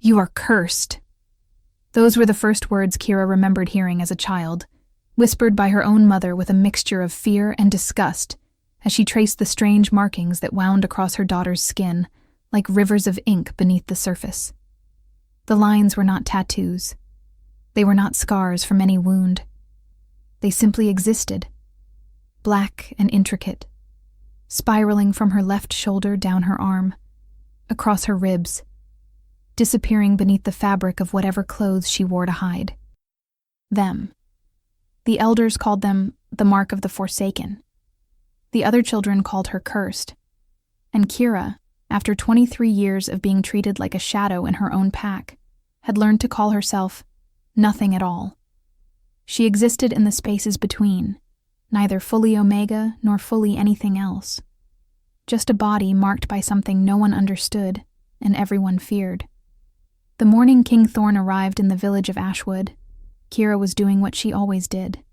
"You are cursed." Those were the first words Kira remembered hearing as a child, whispered by her own mother with a mixture of fear and disgust as she traced the strange markings that wound across her daughter's skin like rivers of ink beneath the surface. The lines were not tattoos. They were not scars from any wound. They simply existed, black and intricate, spiraling from her left shoulder down her arm, across her ribs, disappearing beneath the fabric of whatever clothes she wore to hide. Them. The elders called them the mark of the Forsaken. The other children called her cursed. And Kira, after 23 years of being treated like a shadow in her own pack, had learned to call herself nothing at all. She existed in the spaces between, neither fully Omega nor fully anything else. Just a body marked by something no one understood and everyone feared. The morning King Thorn arrived in the village of Ashwood, Kira was doing what she always did,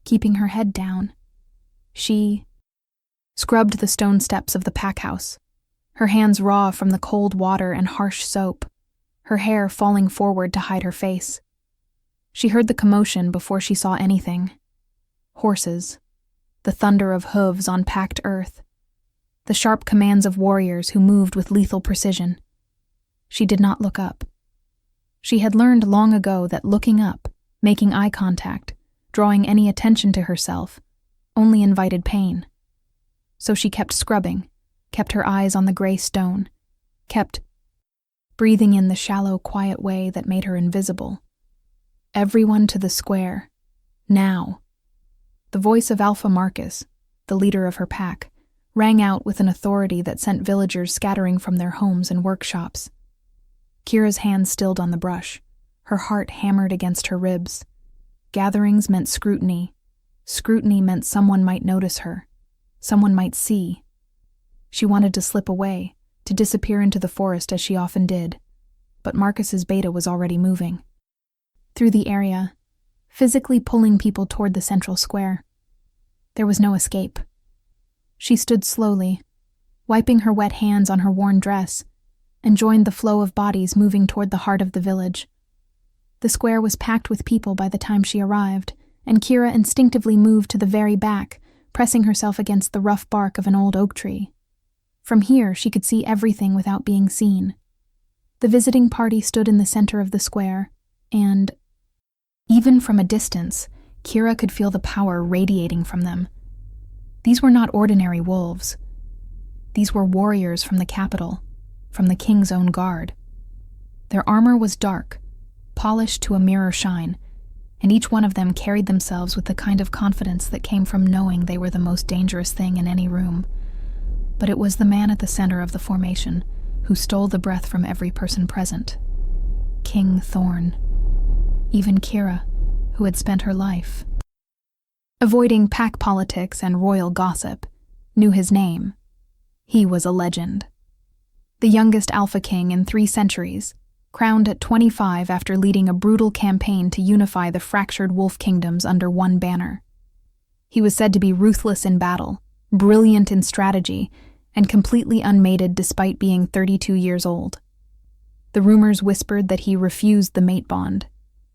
keeping her head down. She scrubbed the stone steps of the pack house, her hands raw from the cold water and harsh soap, her hair falling forward to hide her face. She heard the commotion before she saw anything. Horses, the thunder of hooves on packed earth, the sharp commands of warriors who moved with lethal precision. She did not look up. She had learned long ago that looking up, making eye contact, drawing any attention to herself, only invited pain. So she kept scrubbing, kept her eyes on the gray stone, kept breathing in the shallow, quiet way that made her invisible. Everyone to the square. Now. The voice of Alpha Marcus, the leader of her pack, rang out with an authority that sent villagers scattering from their homes and workshops. Kira's hands stilled on the brush, her heart hammered against her ribs. Gatherings meant scrutiny. Scrutiny meant someone might notice her. Someone might see. She wanted to slip away, to disappear into the forest as she often did, but Marcus's beta was already moving. Through the area, physically pulling people toward the central square. There was no escape. She stood slowly, wiping her wet hands on her worn dress, and joined the flow of bodies moving toward the heart of the village. The square was packed with people by the time she arrived, and Kira instinctively moved to the very back, pressing herself against the rough bark of an old oak tree. From here, she could see everything without being seen. The visiting party stood in the center of the square, and even from a distance, Kira could feel the power radiating from them. These were not ordinary wolves. These were warriors from the capital, from the king's own guard. Their armor was dark, polished to a mirror shine, and each one of them carried themselves with the kind of confidence that came from knowing they were the most dangerous thing in any room. But it was the man at the center of the formation who stole the breath from every person present. King Thorn. Even Kira, who had spent her life avoiding pack politics and royal gossip, knew his name. He was a legend. The youngest Alpha King in 3 centuries, crowned at 25 after leading a brutal campaign to unify the fractured wolf kingdoms under one banner. He was said to be ruthless in battle, brilliant in strategy, and completely unmated despite being 32 years old. The rumors whispered that he refused the mate bond,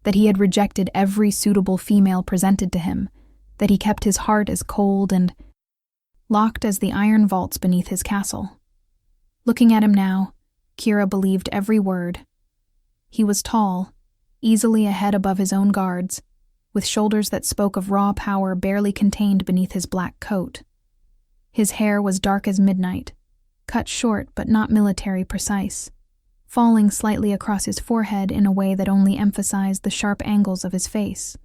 that he had rejected every suitable female presented to him, that he kept his heart as cold and locked as the iron vaults beneath his castle. Looking at him now, Kira believed every word. He was tall, easily a head above his own guards, with shoulders that spoke of raw power barely contained beneath his black coat. His hair was dark as midnight, cut short but not military precise, falling slightly across his forehead in a way that only emphasized the sharp angles of his face.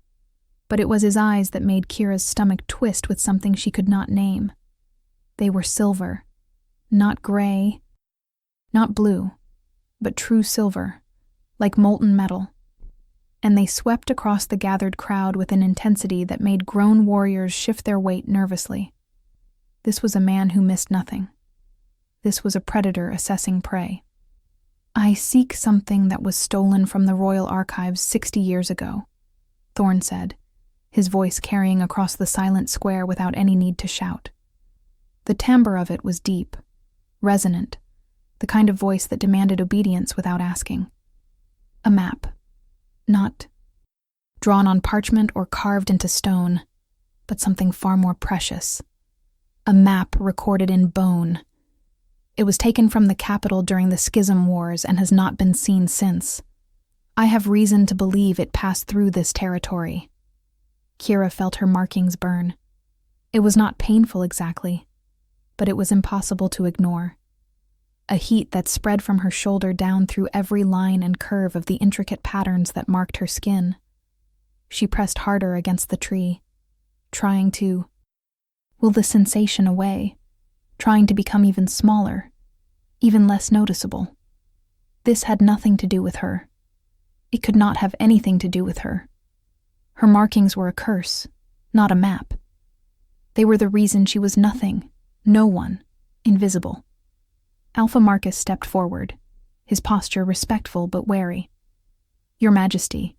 But it was his eyes that made Kira's stomach twist with something she could not name. They were silver, not gray, not blue, but true silver, like molten metal. And they swept across the gathered crowd with an intensity that made grown warriors shift their weight nervously. This was a man who missed nothing. This was a predator assessing prey. "I seek something that was stolen from the royal archives 60 years ago," Thorn said, his voice carrying across the silent square without any need to shout. The timbre of it was deep, resonant, the kind of voice that demanded obedience without asking. A map. Not drawn on parchment or carved into stone, but something far more precious. A map recorded in bone. It was taken from the capital during the Schism Wars and has not been seen since. I have reason to believe it passed through this territory. Kira felt her markings burn. It was not painful exactly, but it was impossible to ignore. A heat that spread from her shoulder down through every line and curve of the intricate patterns that marked her skin. She pressed harder against the tree, trying to will the sensation away, trying to become even smaller, even less noticeable. This had nothing to do with her. It could not have anything to do with her. Her markings were a curse, not a map. They were the reason she was nothing, no one, invisible. Alpha Marcus stepped forward, his posture respectful but wary. Your Majesty,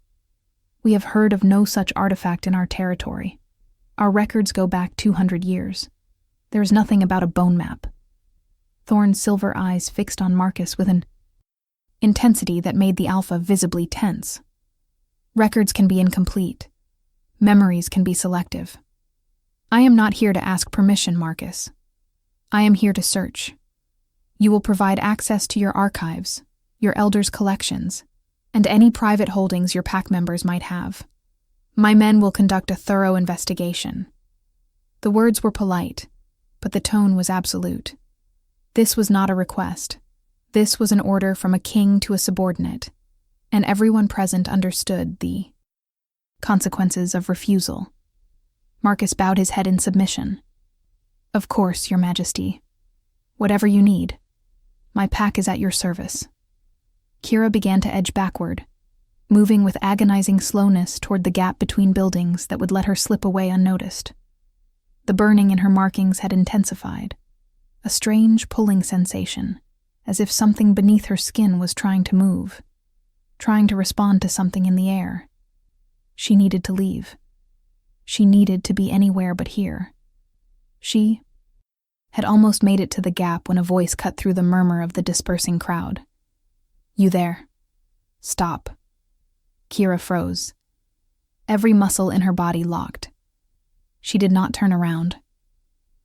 we have heard of no such artifact in our territory. Our records go back 200 years. There is nothing about a bone map. Thorne's silver eyes fixed on Marcus with an intensity that made the Alpha visibly tense. Records can be incomplete. Memories can be selective. I am not here to ask permission, Marcus. I am here to search. You will provide access to your archives, your elders' collections, and any private holdings your pack members might have. My men will conduct a thorough investigation. The words were polite, but the tone was absolute. This was not a request. This was an order from a king to a subordinate, and everyone present understood the consequences of refusal. Marcus bowed his head in submission. Of course, Your Majesty. Whatever you need. My pack is at your service. Kira began to edge backward, moving with agonizing slowness toward the gap between buildings that would let her slip away unnoticed. The burning in her markings had intensified, a strange pulling sensation, as if something beneath her skin was trying to move, trying to respond to something in the air. She needed to leave. She needed to be anywhere but here. She had almost made it to the gap when a voice cut through the murmur of the dispersing crowd. You there. Stop. Kira froze. Every muscle in her body locked. She did not turn around.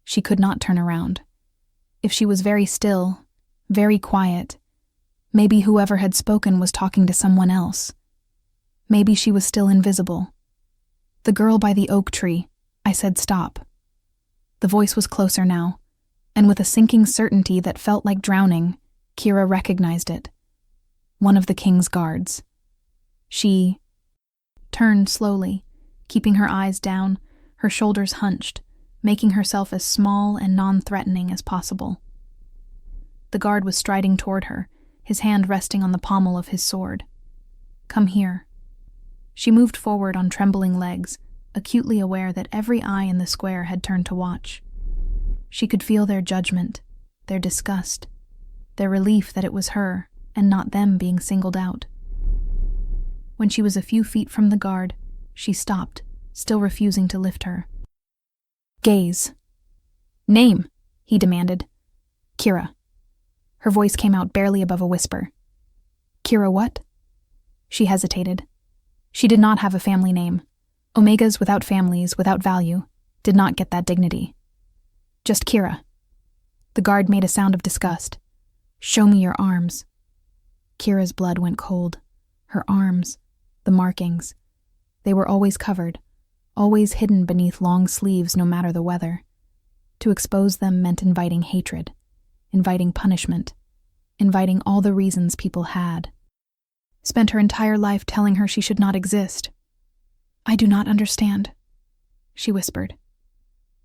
She could not turn around. If she was very still, very quiet, maybe whoever had spoken was talking to someone else. Maybe she was still invisible. The girl by the oak tree, I said stop. The voice was closer now, and with a sinking certainty that felt like drowning, Kira recognized it. One of the king's guards. She turned slowly, keeping her eyes down, her shoulders hunched, making herself as small and non-threatening as possible. The guard was striding toward her, his hand resting on the pommel of his sword. Come here. She moved forward on trembling legs, acutely aware that every eye in the square had turned to watch. She could feel their judgment, their disgust, their relief that it was her, and not them being singled out. When she was a few feet from the guard, she stopped, still refusing to lift her. Gaze. Name, he demanded. Kira. Her voice came out barely above a whisper. Kira what? She hesitated. She did not have a family name. Omegas without families, without value, did not get that dignity. Just Kira. The guard made a sound of disgust. Show me your arms. Kira's blood went cold. Her arms, the markings. They were always covered, always hidden beneath long sleeves no matter the weather. To expose them meant inviting hatred, inviting punishment, inviting all the reasons people had. Spent her entire life telling her she should not exist. I do not understand, she whispered.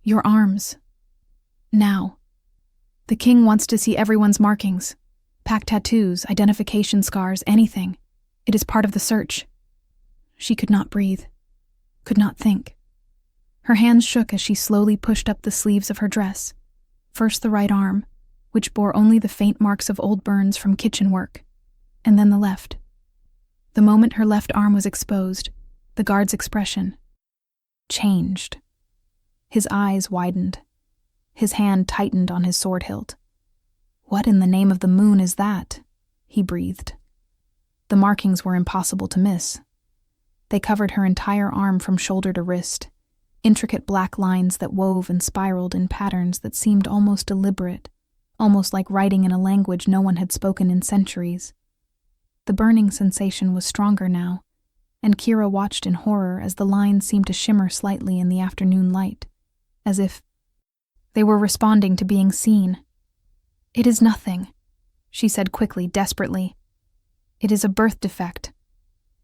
Your arms. Now. The king wants to see everyone's markings. Pack tattoos, identification scars, anything. It is part of the search. She could not breathe, could not think. Her hands shook as she slowly pushed up the sleeves of her dress. First the right arm, which bore only the faint marks of old burns from kitchen work, and then the left. The moment her left arm was exposed, the guard's expression changed. His eyes widened. His hand tightened on his sword hilt. What in the name of the moon is that? He breathed. The markings were impossible to miss. They covered her entire arm from shoulder to wrist, intricate black lines that wove and spiraled in patterns that seemed almost deliberate, almost like writing in a language no one had spoken in centuries. The burning sensation was stronger now, and Kira watched in horror as the lines seemed to shimmer slightly in the afternoon light, as if they were responding to being seen. "It is nothing," she said quickly, desperately. "It is a birth defect.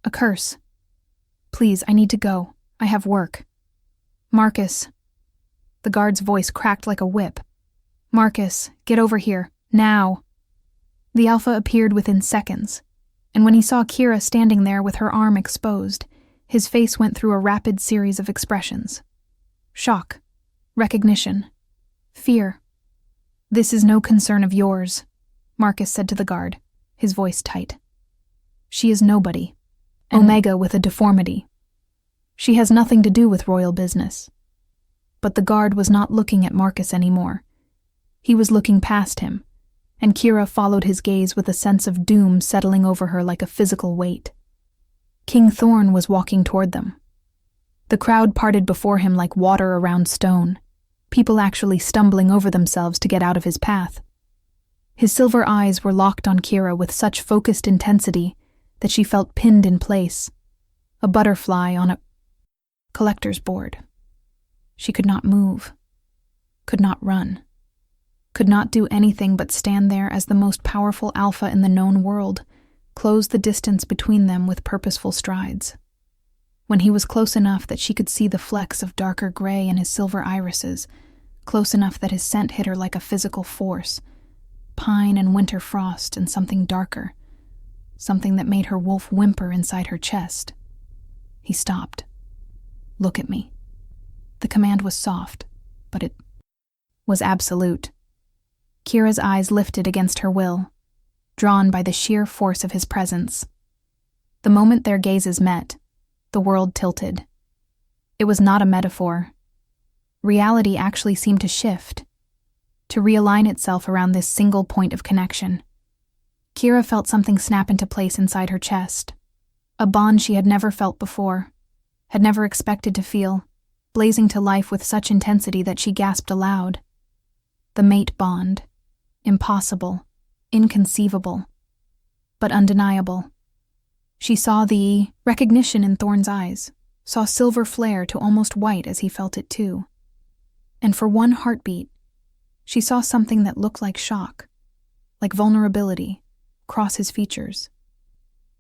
A curse. Please, I need to go. I have work." "Marcus." The guard's voice cracked like a whip. "Marcus, get over here, now." The Alpha appeared within seconds, and when he saw Kira standing there with her arm exposed, his face went through a rapid series of expressions. Shock, recognition, fear. "This is no concern of yours," Marcus said to the guard, his voice tight. "She is nobody. Omega with a deformity. She has nothing to do with royal business." But the guard was not looking at Marcus anymore. He was looking past him, and Kira followed his gaze with a sense of doom settling over her like a physical weight. King Thorn was walking toward them. The crowd parted before him like water around stone, people actually stumbling over themselves to get out of his path. His silver eyes were locked on Kira with such focused intensity that she felt pinned in place, a butterfly on a collector's board. She could not move, could not run, could not do anything but stand there as the most powerful Alpha in the known world, close the distance between them with purposeful strides. When he was close enough that she could see the flecks of darker gray in his silver irises, close enough that his scent hit her like a physical force, pine and winter frost and something darker, something that made her wolf whimper inside her chest. He stopped. "Look at me." The command was soft, but it was absolute. Kira's eyes lifted against her will, drawn by the sheer force of his presence. The moment their gazes met, the world tilted. It was not a metaphor. Reality actually seemed to shift, to realign itself around this single point of connection. Kira felt something snap into place inside her chest, a bond she had never felt before, had never expected to feel, blazing to life with such intensity that she gasped aloud. The mate bond, impossible, inconceivable, but undeniable. She saw the recognition in Thorn's eyes, saw silver flare to almost white as he felt it too. And for one heartbeat, she saw something that looked like shock, like vulnerability, cross his features.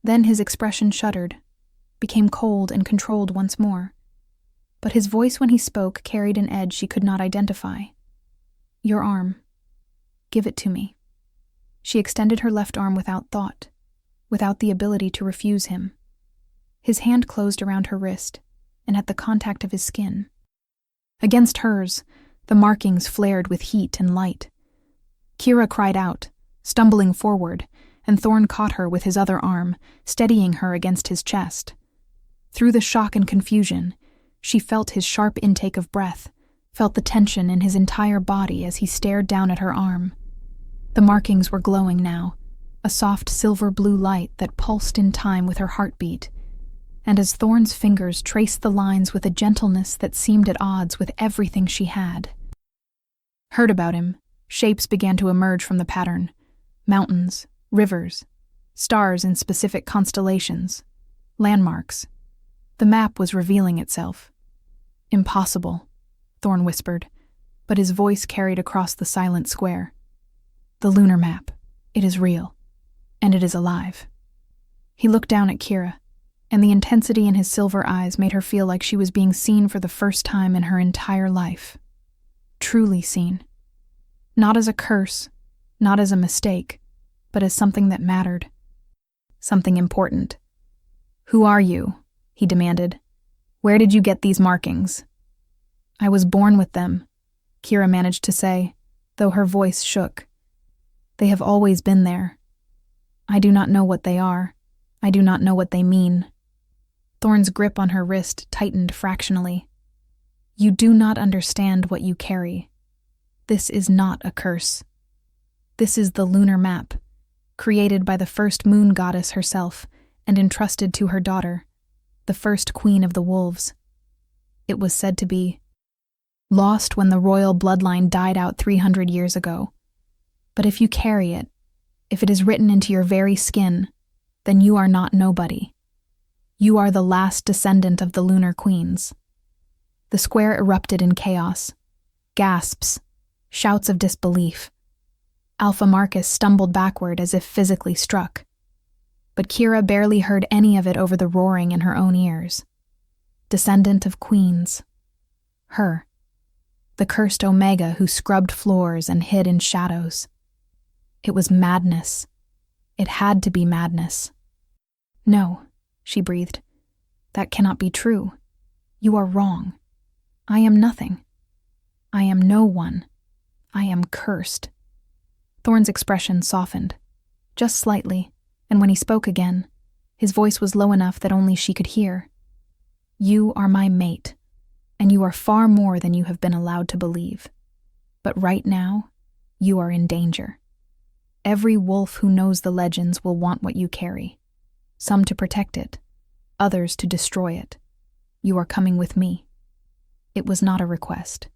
Then his expression shuddered, became cold and controlled once more. But his voice when he spoke carried an edge she could not identify. "Your arm. Give it to me." She extended her left arm without thought, without the ability to refuse him. His hand closed around her wrist, and at the contact of his skin. Against hers, the markings flared with heat and light. Kira cried out, stumbling forward, and Thorn caught her with his other arm, steadying her against his chest. Through the shock and confusion, she felt his sharp intake of breath, felt the tension in his entire body as he stared down at her arm. The markings were glowing now, a soft silver-blue light that pulsed in time with her heartbeat, and as Thorn's fingers traced the lines with a gentleness that seemed at odds with everything she had. Heard about him, shapes began to emerge from the pattern. Mountains, rivers, stars in specific constellations, landmarks. The map was revealing itself. "Impossible," Thorn whispered, but his voice carried across the silent square. "The lunar map. It is real. And it is alive." He looked down at Kira, and the intensity in his silver eyes made her feel like she was being seen for the first time in her entire life. Truly seen. Not as a curse, not as a mistake, but as something that mattered. Something important. "Who are you?" he demanded. "Where did you get these markings?" "I was born with them," Kira managed to say, though her voice shook. "They have always been there. I do not know what they are. I do not know what they mean." Thorn's grip on her wrist tightened fractionally. "You do not understand what you carry. This is not a curse. This is the lunar map, created by the first moon goddess herself and entrusted to her daughter, the first queen of the wolves. It was said to be lost when the royal bloodline died out 300 years ago. But if you carry it, if it is written into your very skin, then you are not nobody. You are the last descendant of the lunar queens. The square erupted in chaos. Gasps, shouts of disbelief. Alpha Marcus stumbled backward as if physically struck. But Kira barely heard any of it over the roaring in her own ears. Descendant of queens. Her. The cursed Omega who scrubbed floors and hid in shadows. It was madness. It had to be madness. No, she breathed. That cannot be true. You are wrong. I am nothing. I am no one. I am cursed. Thorn's expression softened, just slightly, and when he spoke again, his voice was low enough that only she could hear. You are my mate, and you are far more than you have been allowed to believe. But right now, you are in danger. Every wolf who knows the legends will want what you carry. Some to protect it, others to destroy it. You are coming with me. It was not a request.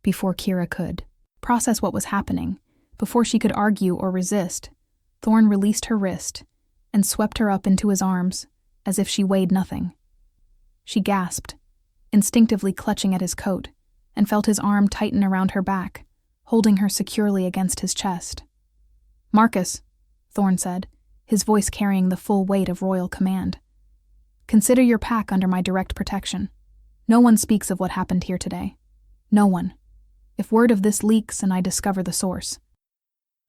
Before Kira could process what was happening, before she could argue or resist, Thorn released her wrist and swept her up into his arms as if she weighed nothing. She gasped, instinctively clutching at his coat, and felt his arm tighten around her back, holding her securely against his chest. Marcus, Thorn said, his voice carrying the full weight of royal command. Consider your pack under my direct protection. No one speaks of what happened here today. No one. If word of this leaks and I discover the source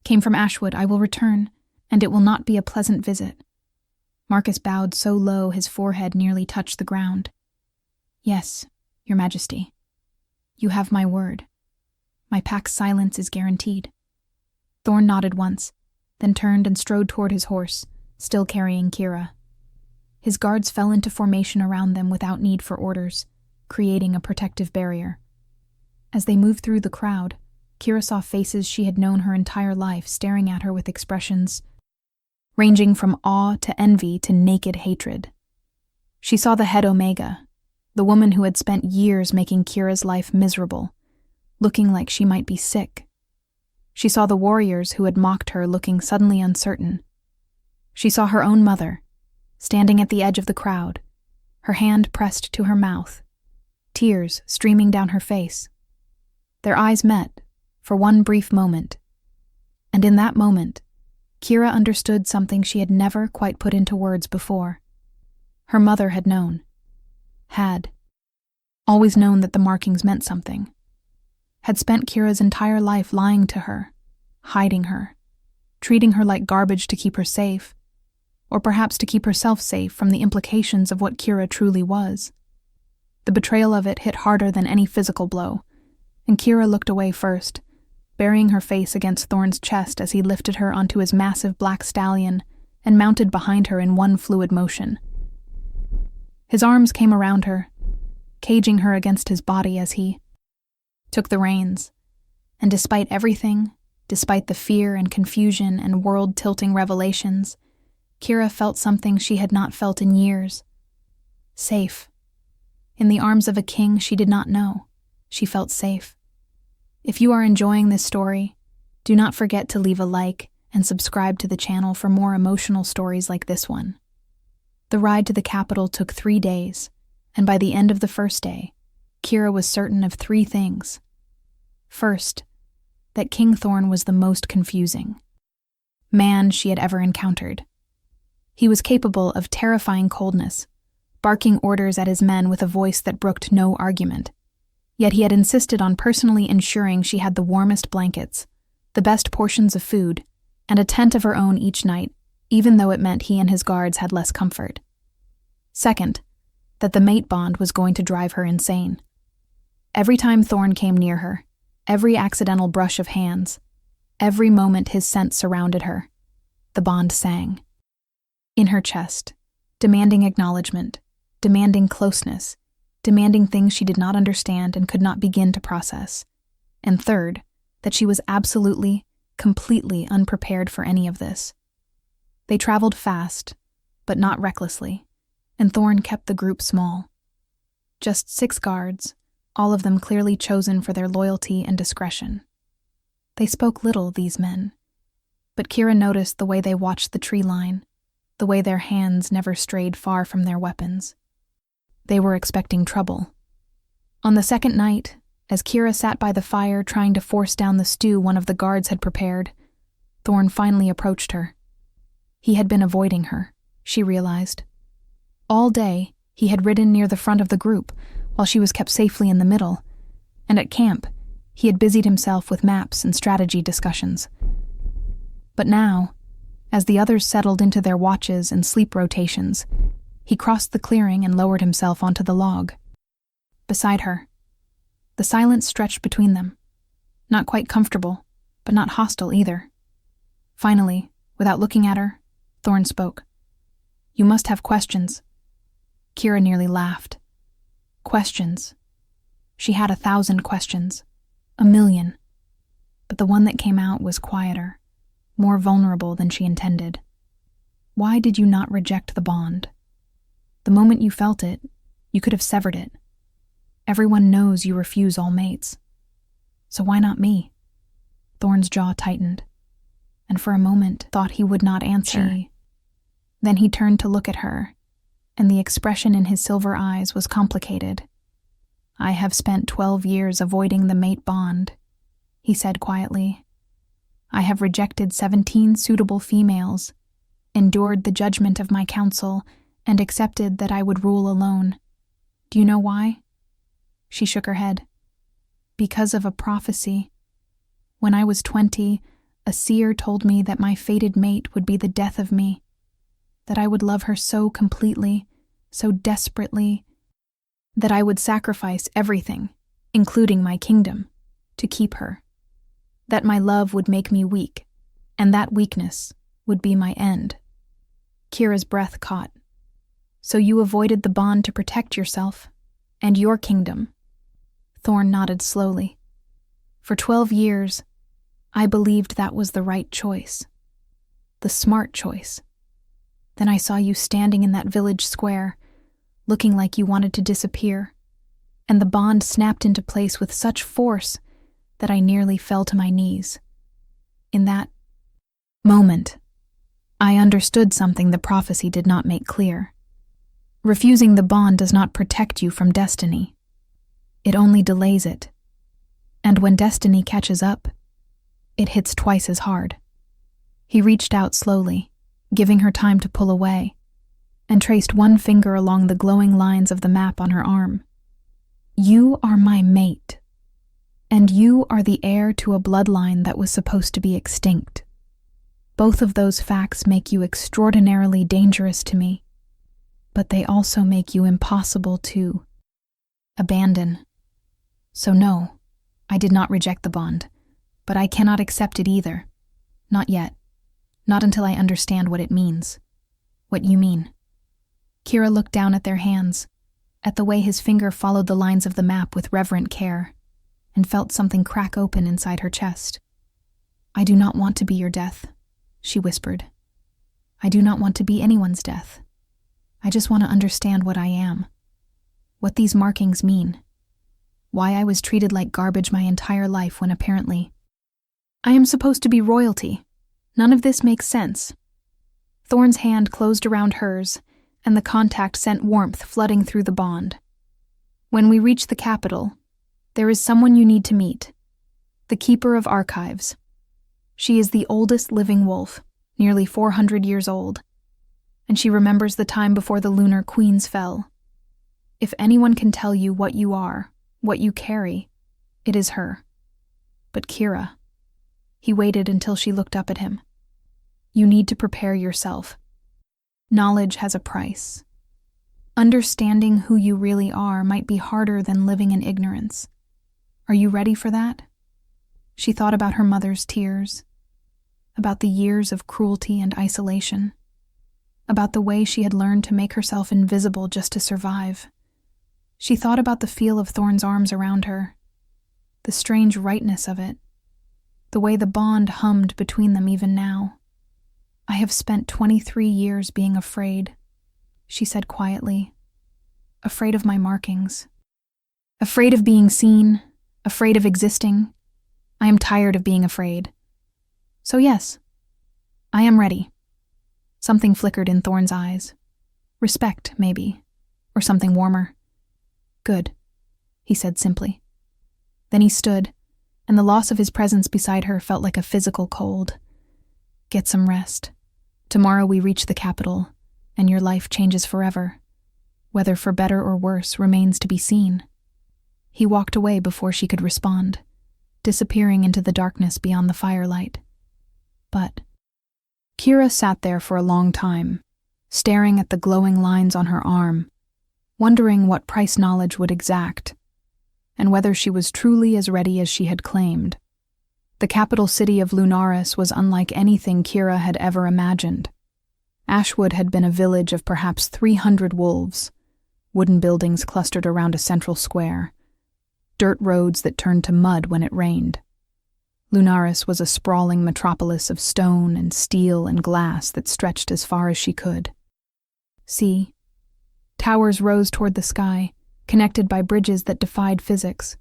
came from Ashwood, I will return, and it will not be a pleasant visit. Marcus bowed so low his forehead nearly touched the ground. Yes, Your Majesty. You have my word. My pack's silence is guaranteed. Thorn nodded once, then turned and strode toward his horse, still carrying Kira. His guards fell into formation around them without need for orders, creating a protective barrier. As they moved through the crowd, Kira saw faces she had known her entire life staring at her with expressions ranging from awe to envy to naked hatred. She saw the head Omega, the woman who had spent years making Kira's life miserable, looking like she might be sick. She saw the warriors who had mocked her looking suddenly uncertain. She saw her own mother, standing at the edge of the crowd, her hand pressed to her mouth, tears streaming down her face. Their eyes met, for one brief moment, and in that moment, Kira understood something she had never quite put into words before. Her mother had known. Had. Always known that the markings meant something. Had spent Kira's entire life lying to her, hiding her, treating her like garbage to keep her safe, or perhaps to keep herself safe from the implications of what Kira truly was. The betrayal of it hit harder than any physical blow, and Kira looked away first, burying her face against Thorn's chest as he lifted her onto his massive black stallion and mounted behind her in one fluid motion. His arms came around her, caging her against his body as he took the reins, and despite everything, despite the fear and confusion and world-tilting revelations, Kira felt something she had not felt in years. Safe. In the arms of a king she did not know, she felt safe. If you are enjoying this story, do not forget to leave a like and subscribe to the channel for more emotional stories like this one. The ride to the capital took 3 days, and by the end of the first day, Kira was certain of 3 things. First, that King Thorn was the most confusing man she had ever encountered. He was capable of terrifying coldness, barking orders at his men with a voice that brooked no argument. Yet he had insisted on personally ensuring she had the warmest blankets, the best portions of food, and a tent of her own each night, even though it meant he and his guards had less comfort. Second, that the mate bond was going to drive her insane. Every time Thorn came near her, every accidental brush of hands, every moment his scent surrounded her, the bond sang. In her chest, demanding acknowledgement, demanding closeness, demanding things she did not understand and could not begin to process. And third, that she was absolutely, completely unprepared for any of this. They traveled fast, but not recklessly, and Thorn kept the group small. Just 6 guards, all of them clearly chosen for their loyalty and discretion. They spoke little, these men, but Kira noticed the way they watched the tree line, the way their hands never strayed far from their weapons. They were expecting trouble. On the second night, as Kira sat by the fire trying to force down the stew one of the guards had prepared, Thorn finally approached her. He had been avoiding her, she realized. All day, he had ridden near the front of the group, while she was kept safely in the middle, and at camp, he had busied himself with maps and strategy discussions. But now, as the others settled into their watches and sleep rotations, he crossed the clearing and lowered himself onto the log. Beside her, the silence stretched between them, not quite comfortable, but not hostile either. Finally, without looking at her, Thorn spoke. "You must have questions." Kira nearly laughed. Questions. She had 1,000 questions, 1,000,000. But the one that came out was quieter, more vulnerable than she intended. Why did you not reject the bond? The moment you felt it, you could have severed it. Everyone knows you refuse all mates. So why not me? Thorn's jaw tightened, and for a moment thought he would not answer. Then he turned to look at her, and the expression in his silver eyes was complicated. "I have spent 12 years avoiding the mate bond," he said quietly. "I have rejected 17 suitable females, endured the judgment of my council, and accepted that I would rule alone. Do you know why?" She shook her head. "Because of a prophecy. When I was 20, a seer told me that my fated mate would be the death of me, that I would love her so completely, so desperately, that I would sacrifice everything, including my kingdom, to keep her. That my love would make me weak, and that weakness would be my end." Kira's breath caught. "So you avoided the bond to protect yourself, and your kingdom?" Thorn nodded slowly. "For 12 years, I believed that was the right choice. The smart choice. Then I saw you standing in that village square, looking like you wanted to disappear, and the bond snapped into place with such force that I nearly fell to my knees. In that moment, I understood something the prophecy did not make clear. Refusing the bond does not protect you from destiny. It only delays it. And when destiny catches up, it hits twice as hard." He reached out slowly, giving her time to pull away, and traced one finger along the glowing lines of the map on her arm. "You are my mate, and you are the heir to a bloodline that was supposed to be extinct. Both of those facts make you extraordinarily dangerous to me, but they also make you impossible to abandon. So no, I did not reject the bond, but I cannot accept it either. Not yet. Not until I understand what it means. What you mean." Kira looked down at their hands, at the way his finger followed the lines of the map with reverent care, and felt something crack open inside her chest. "I do not want to be your death," she whispered. "I do not want to be anyone's death. I just want to understand what I am. What these markings mean. Why I was treated like garbage my entire life when apparently I am supposed to be royalty. None of this makes sense." Thorn's hand closed around hers, and the contact sent warmth flooding through the bond. "When we reach the capital, there is someone you need to meet. The Keeper of Archives. She is the oldest living wolf, nearly 400 years old, and she remembers the time before the lunar queens fell. If anyone can tell you what you are, what you carry, it is her. But Kira..." He waited until she looked up at him. "You need to prepare yourself. Knowledge has a price. Understanding who you really are might be harder than living in ignorance. Are you ready for that?" She thought about her mother's tears, about the years of cruelty and isolation, about the way she had learned to make herself invisible just to survive. She thought about the feel of Thorn's arms around her, the strange rightness of it, the way the bond hummed between them even now. I have spent 23 years being afraid, she said quietly. Afraid of my markings. Afraid of being seen, afraid of existing. I am tired of being afraid. So yes, I am ready. Something flickered in Thorn's eyes. Respect, maybe, or something warmer. Good, he said simply. Then he stood, and the loss of his presence beside her felt like a physical cold. Get some rest. Tomorrow we reach the capital, and your life changes forever. Whether for better or worse remains to be seen. He walked away before she could respond, disappearing into the darkness beyond the firelight. But Kira sat there for a long time, staring at the glowing lines on her arm, wondering what price knowledge would exact, and whether she was truly as ready as she had claimed. The capital city of Lunaris was unlike anything Kira had ever imagined. Ashwood had been a village of perhaps 300 wolves, wooden buildings clustered around a central square, dirt roads that turned to mud when it rained. Lunaris was a sprawling metropolis of stone and steel and glass that stretched as far as she could. See, towers rose toward the sky, connected by bridges that defied physics.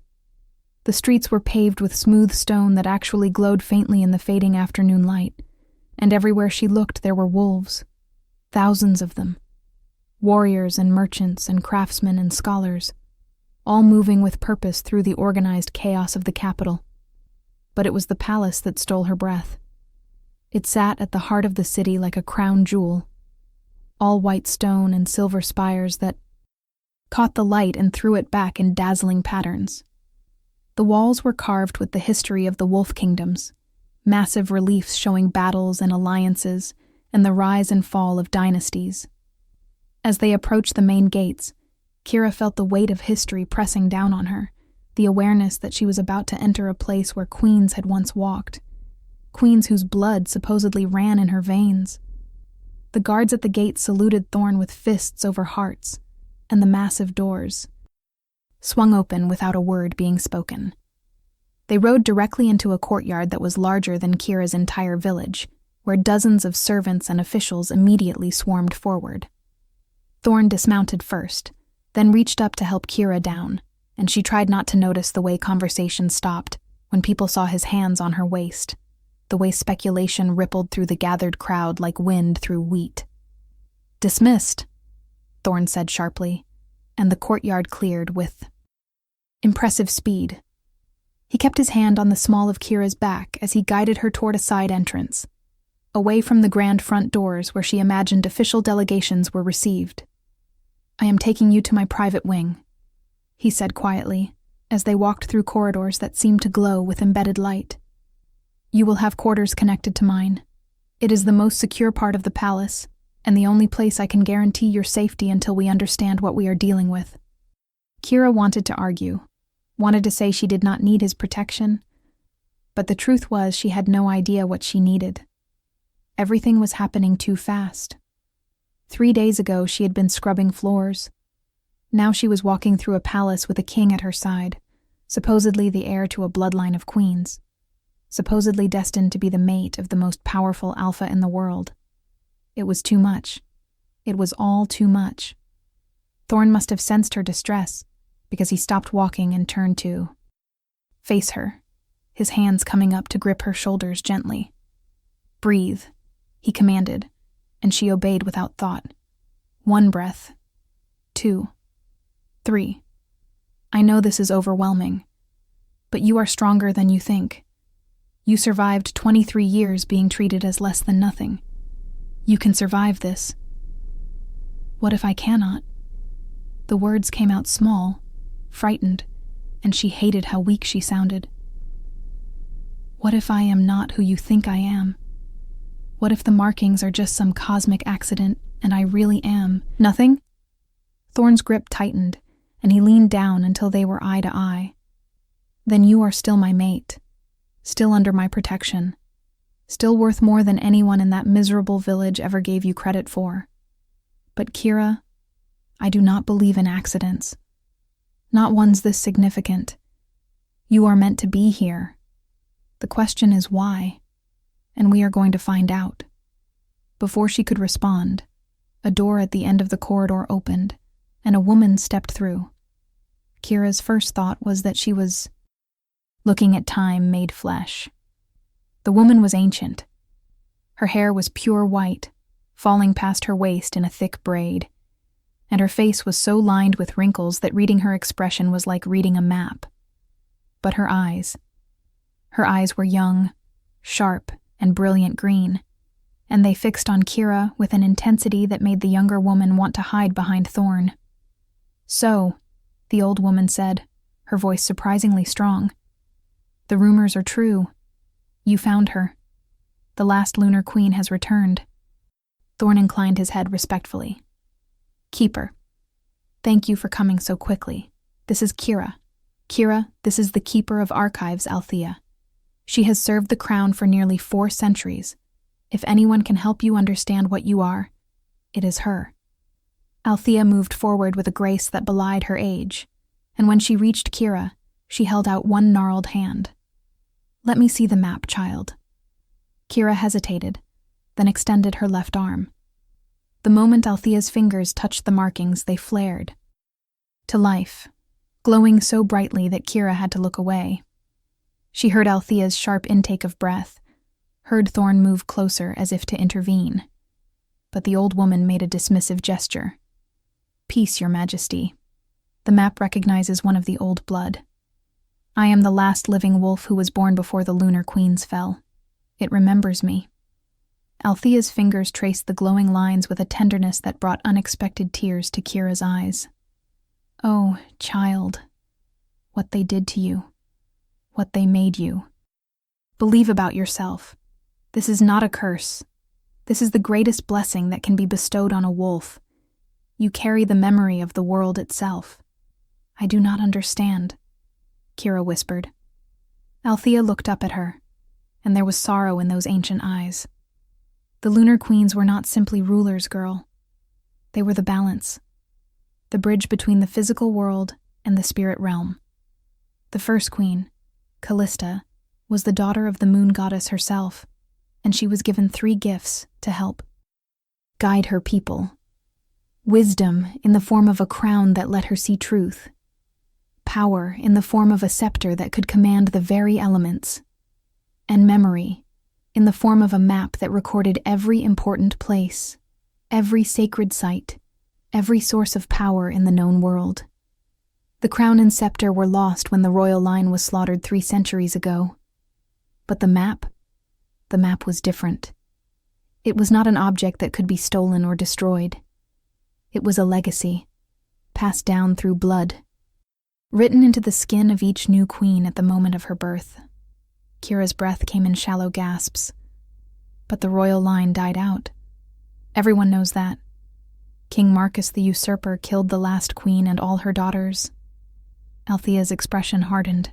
The streets were paved with smooth stone that actually glowed faintly in the fading afternoon light, and everywhere she looked there were wolves, thousands of them, warriors and merchants and craftsmen and scholars, all moving with purpose through the organized chaos of the capital. But it was the palace that stole her breath. It sat at the heart of the city like a crown jewel, all white stone and silver spires that caught the light and threw it back in dazzling patterns. The walls were carved with the history of the wolf kingdoms, massive reliefs showing battles and alliances and the rise and fall of dynasties. As they approached the main gates, Kira felt the weight of history pressing down on her, the awareness that she was about to enter a place where queens had once walked, queens whose blood supposedly ran in her veins. The guards at the gate saluted Thorn with fists over hearts, and the massive doors swung open without a word being spoken. They rode directly into a courtyard that was larger than Kira's entire village, where dozens of servants and officials immediately swarmed forward. Thorn dismounted first, then reached up to help Kira down, and she tried not to notice the way conversation stopped when people saw his hands on her waist, the way speculation rippled through the gathered crowd like wind through wheat. Dismissed, Thorn said sharply, and the courtyard cleared with impressive speed. He kept his hand on the small of Kira's back as he guided her toward a side entrance, away from the grand front doors where she imagined official delegations were received. I am taking you to my private wing, he said quietly, as they walked through corridors that seemed to glow with embedded light. You will have quarters connected to mine. It is the most secure part of the palace, and the only place I can guarantee your safety until we understand what we are dealing with. Kira wanted to argue, wanted to say she did not need his protection, but the truth was she had no idea what she needed. Everything was happening too fast. 3 days ago she had been scrubbing floors. Now she was walking through a palace with a king at her side, supposedly the heir to a bloodline of queens, supposedly destined to be the mate of the most powerful alpha in the world. It was too much. It was all too much. Thorn must have sensed her distress, because he stopped walking and turned to face her, his hands coming up to grip her shoulders gently. Breathe, he commanded, and she obeyed without thought. 1 breath. 2. 3. I know this is overwhelming, but you are stronger than you think. You survived 23 years being treated as less than nothing. You can survive this. What if I cannot? The words came out small, frightened, and she hated how weak she sounded. What if I am not who you think I am? What if the markings are just some cosmic accident and I really am nothing? Thorn's grip tightened, and he leaned down until they were eye to eye. Then you are still my mate, still under my protection, still worth more than anyone in that miserable village ever gave you credit for. But Kira, I do not believe in accidents. Not ones this significant. You are meant to be here. The question is why, and we are going to find out. Before she could respond, a door at the end of the corridor opened, and a woman stepped through. Kira's first thought was that she was looking at time made flesh. The woman was ancient. Her hair was pure white, falling past her waist in a thick braid, and her face was so lined with wrinkles that reading her expression was like reading a map. But her eyes were young, sharp, and brilliant green, and they fixed on Kira with an intensity that made the younger woman want to hide behind Thorn. "So," the old woman said, her voice surprisingly strong, "the rumors are true. You found her. The last Lunar Queen has returned." Thorn inclined his head respectfully. "Keeper, thank you for coming so quickly. This is Kira. Kira, this is the Keeper of Archives, Althea. She has served the crown for nearly 4 centuries. If anyone can help you understand what you are, it is her." Althea moved forward with a grace that belied her age, and when she reached Kira, she held out one gnarled hand. "Let me see the map, child." Kira hesitated, then extended her left arm. The moment Althea's fingers touched the markings, they flared to life, glowing so brightly that Kira had to look away. She heard Althea's sharp intake of breath, heard Thorn move closer as if to intervene. But the old woman made a dismissive gesture. "Peace, Your Majesty. The map recognizes one of the old blood. I am the last living wolf who was born before the Lunar Queens fell. It remembers me." Althea's fingers traced the glowing lines with a tenderness that brought unexpected tears to Kira's eyes. "Oh, child, what they did to you, what they made you. Believe about yourself. This is not a curse. This is the greatest blessing that can be bestowed on a wolf. You carry the memory of the world itself." "I do not understand," Kira whispered. Althea looked up at her, and there was sorrow in those ancient eyes. The Lunar Queens were not simply rulers, girl. They were the balance, the bridge between the physical world and the spirit realm. The first queen, Callista, was the daughter of the moon goddess herself, and she was given 3 gifts to help guide her people. Wisdom in the form of a crown that let her see truth. Power in the form of a scepter that could command the very elements. And memory in the form of a map that recorded every important place, every sacred site, every source of power in the known world. The crown and scepter were lost when the royal line was slaughtered 3 centuries ago. But the map was different. It was not an object that could be stolen or destroyed. It was a legacy, passed down through blood, written into the skin of each new queen at the moment of her birth. Kira's breath came in shallow gasps. But the royal line died out. Everyone knows that. King Marcus the Usurper killed the last queen and all her daughters. Althea's expression hardened.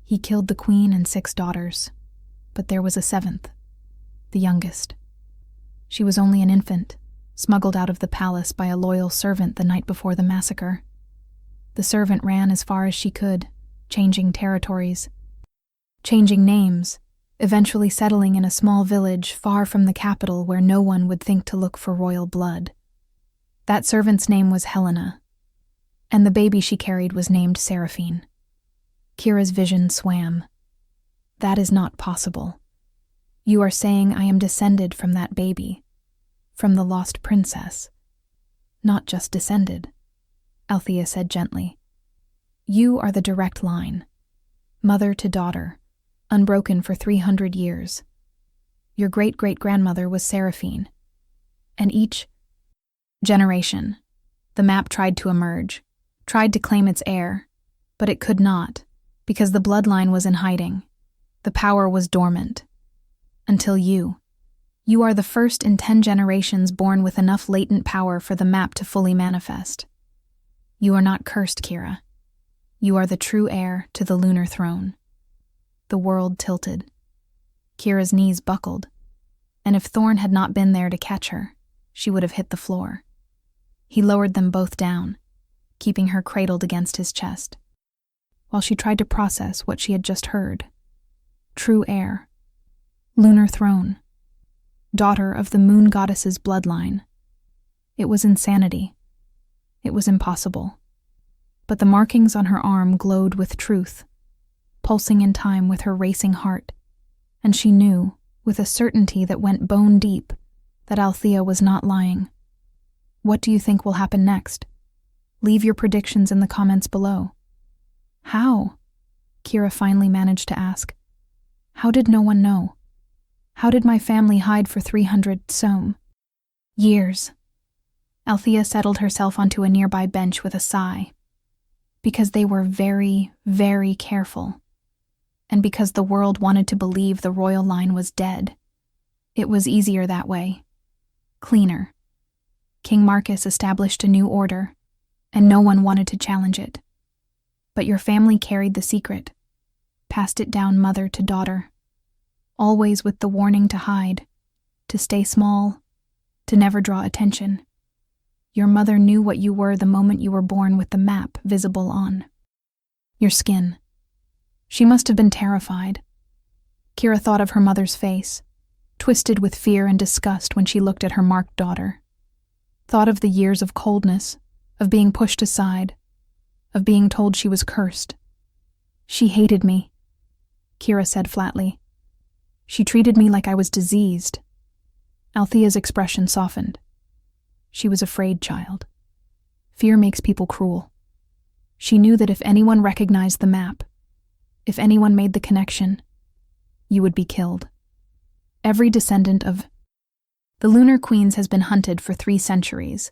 He killed the queen and 6 daughters, but there was a 7th, the youngest. She was only an infant, smuggled out of the palace by a loyal servant the night before the massacre. The servant ran as far as she could, changing territories, changing names, eventually settling in a small village far from the capital where no one would think to look for royal blood. That servant's name was Helena, and the baby she carried was named Seraphine. Kira's vision swam. "That is not possible. You are saying I am descended from that baby, from the lost princess." "Not just descended," Althea said gently. "You are the direct line, mother to daughter, unbroken for 300 years. Your great-great-grandmother was Seraphine, and each generation, the map tried to emerge, tried to claim its heir, but it could not, because the bloodline was in hiding. The power was dormant. Until you. You are the first in 10 generations born with enough latent power for the map to fully manifest. You are not cursed, Kira. You are the true heir to the lunar throne." The world tilted. Kira's knees buckled, and if Thorn had not been there to catch her, she would have hit the floor. He lowered them both down, keeping her cradled against his chest, while she tried to process what she had just heard. True heir. Lunar throne. daughter of the moon goddess's bloodline. It was insanity. It was impossible. But the markings on her arm glowed with truth, pulsing in time with her racing heart, and she knew, with a certainty that went bone deep, that Althea was not lying. What do you think will happen next? Leave your predictions in the comments below. How? Kira finally managed to ask. How did no one know? How did my family hide for 300 years? Althea settled herself onto a nearby bench with a sigh. Because they were very, very careful. And because the world wanted to believe the royal line was dead. It was easier that way. Cleaner. King Marcus established a new order, and no one wanted to challenge it. But your family carried the secret, passed it down mother to daughter, always with the warning to hide, to stay small, to never draw attention. Your mother knew what you were the moment you were born with the map visible on your skin. She must have been terrified. Kira thought of her mother's face, twisted with fear and disgust when she looked at her marked daughter. Thought of the years of coldness, of being pushed aside, of being told she was cursed. She hated me, Kira said flatly. She treated me like I was diseased. Althea's expression softened. She was afraid, child. Fear makes people cruel. She knew that if anyone recognized the map, if anyone made the connection, you would be killed. Every descendant of the Lunar Queens has been hunted for 3 centuries.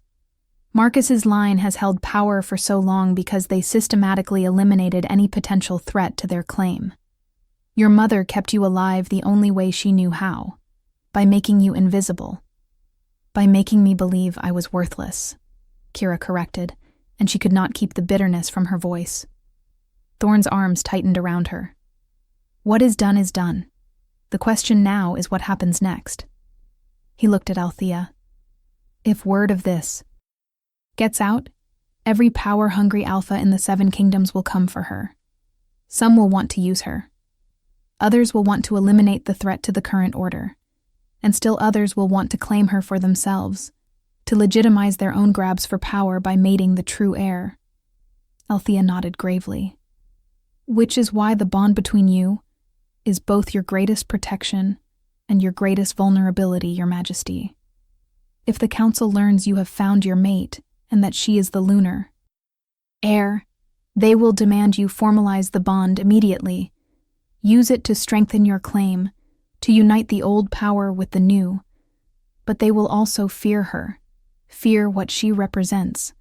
Marcus's line has held power for so long because they systematically eliminated any potential threat to their claim. Your mother kept you alive the only way she knew how, by making you invisible. By making me believe I was worthless, Kira corrected, and she could not keep the bitterness from her voice. Thorn's arms tightened around her. What is done is done. The question now is what happens next. He looked at Althea. If word of this gets out, every power-hungry alpha in the 7 kingdoms will come for her. Some will want to use her. Others will want to eliminate the threat to the current order. And still others will want to claim her for themselves, to legitimize their own grabs for power by mating the true heir. Althea nodded gravely. Which is why the bond between you is both your greatest protection and your greatest vulnerability, Your Majesty. If the council learns you have found your mate and that she is the lunar heir, they will demand you formalize the bond immediately. Use it to strengthen your claim, to unite the old power with the new. But they will also fear her, fear what she represents.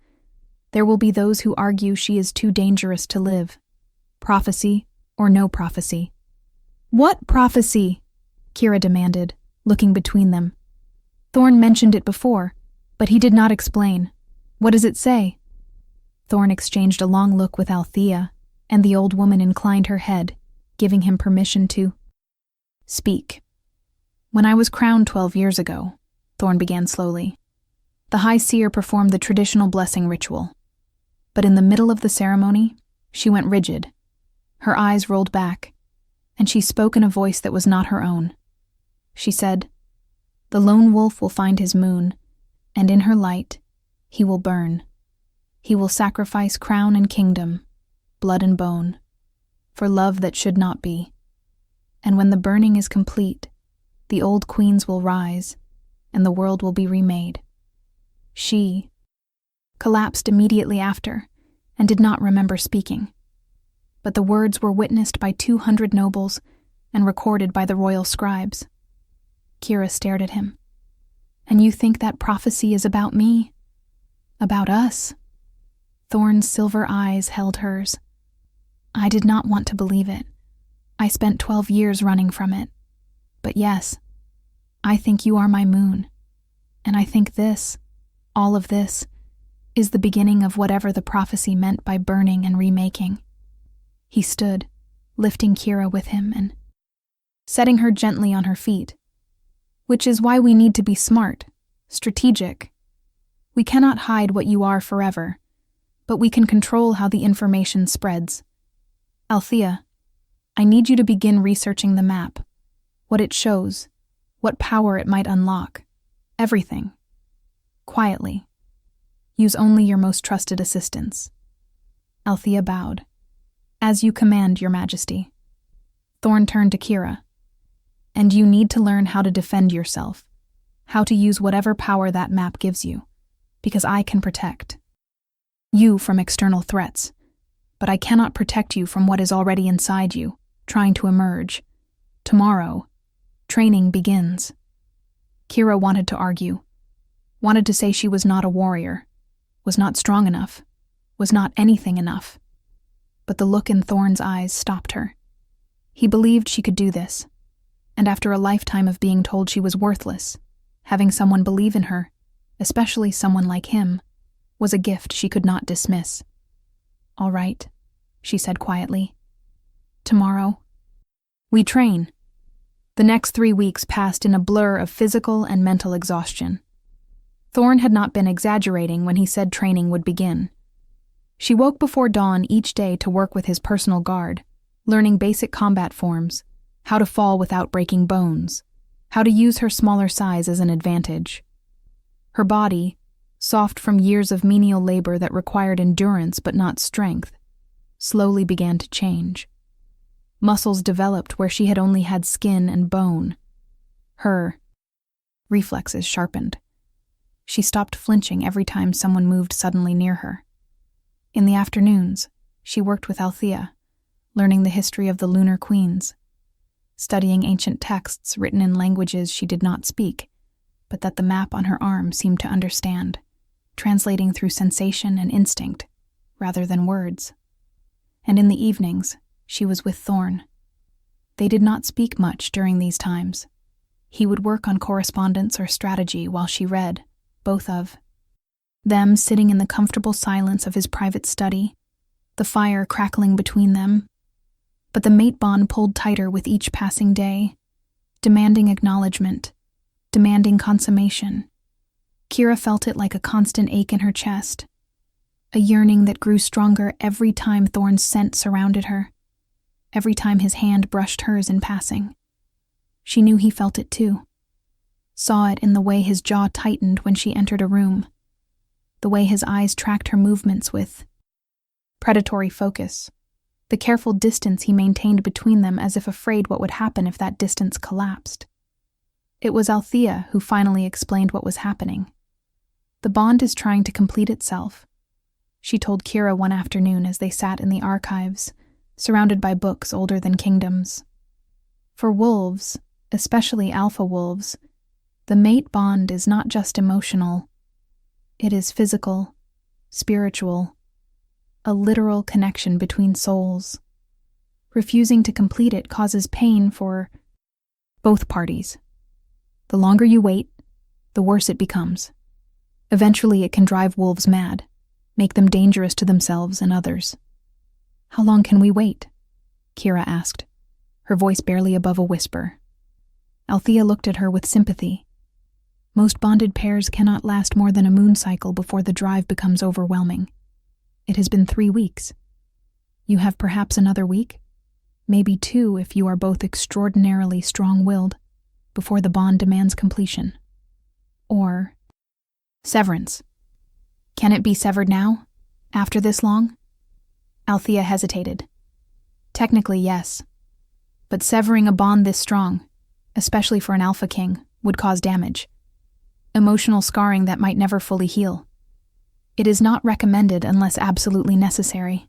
There will be those who argue she is too dangerous to live. Prophecy or no prophecy. What prophecy? Kira demanded, looking between them. Thorn mentioned it before, but he did not explain. What does it say? Thorn exchanged a long look with Althea, and the old woman inclined her head, giving him permission to speak. When I was crowned 12 years ago, Thorn began slowly, the High Seer performed the traditional blessing ritual. But in the middle of the ceremony, she went rigid. Her eyes rolled back, and she spoke in a voice that was not her own. She said, "The lone wolf will find his moon, and in her light, he will burn. He will sacrifice crown and kingdom, blood and bone, for love that should not be. And when the burning is complete, the old queens will rise, and the world will be remade." She collapsed immediately after, and did not remember speaking. But the words were witnessed by 200 nobles and recorded by the royal scribes. Kira stared at him. "And you think that prophecy is about me? About us?" Thorn's silver eyes held hers. I did not want to believe it. I spent 12 years running from it. But yes, I think you are my moon. And I think this, all of this, is the beginning of whatever the prophecy meant by burning and remaking. He stood, lifting Kira with him and setting her gently on her feet. Which is why we need to be smart, strategic. We cannot hide what you are forever, but we can control how the information spreads. Althea, I need you to begin researching the map, what it shows, what power it might unlock. Everything. Quietly. Use only your most trusted assistants. Althea bowed. As you command, Your Majesty. Thorn turned to Kira. And you need to learn how to defend yourself, how to use whatever power that map gives you, because I can protect you from external threats, but I cannot protect you from what is already inside you, trying to emerge. Tomorrow, training begins. Kira wanted to argue, wanted to say she was not a warrior, was not strong enough, was not anything enough. But the look in Thorn's eyes stopped her. He believed she could do this, and after a lifetime of being told she was worthless, having someone believe in her, especially someone like him, was a gift she could not dismiss. All right, she said quietly. Tomorrow, we train. The next 3 weeks passed in a blur of physical and mental exhaustion. Thorn had not been exaggerating when he said training would begin. She woke before dawn each day to work with his personal guard, learning basic combat forms, how to fall without breaking bones, how to use her smaller size as an advantage. Her body, soft from years of menial labor that required endurance but not strength, slowly began to change. Muscles developed where she had only had skin and bone. Her reflexes sharpened. She stopped flinching every time someone moved suddenly near her. In the afternoons, she worked with Althea, learning the history of the lunar queens, studying ancient texts written in languages she did not speak, but that the map on her arm seemed to understand, translating through sensation and instinct, rather than words. And in the evenings, she was with Thorn. They did not speak much during these times. He would work on correspondence or strategy while she read, both of them sitting in the comfortable silence of his private study, the fire crackling between them. But the mate bond pulled tighter with each passing day, demanding acknowledgement, demanding consummation. Kira felt it like a constant ache in her chest, a yearning that grew stronger every time Thorn's scent surrounded her, every time his hand brushed hers in passing. She knew he felt it too, saw it in the way his jaw tightened when she entered a room, the way his eyes tracked her movements with predatory focus, the careful distance he maintained between them as if afraid what would happen if that distance collapsed. It was Althea who finally explained what was happening. The bond is trying to complete itself, she told Kira one afternoon as they sat in the archives, surrounded by books older than kingdoms. For wolves, especially alpha wolves, the mate bond is not just emotional. It is physical, spiritual, a literal connection between souls. Refusing to complete it causes pain for both parties. The longer you wait, the worse it becomes. Eventually it can drive wolves mad, make them dangerous to themselves and others. How long can we wait? Kira asked, her voice barely above a whisper. Althea looked at her with sympathy. Most bonded pairs cannot last more than a moon cycle before the drive becomes overwhelming. It has been 3 weeks. You have perhaps another week, maybe 2 if you are both extraordinarily strong-willed, before the bond demands completion. Or severance. Can it be severed now, after this long? Althea hesitated. Technically, yes. But severing a bond this strong, especially for an alpha king, would cause damage. Emotional scarring that might never fully heal. It is not recommended unless absolutely necessary.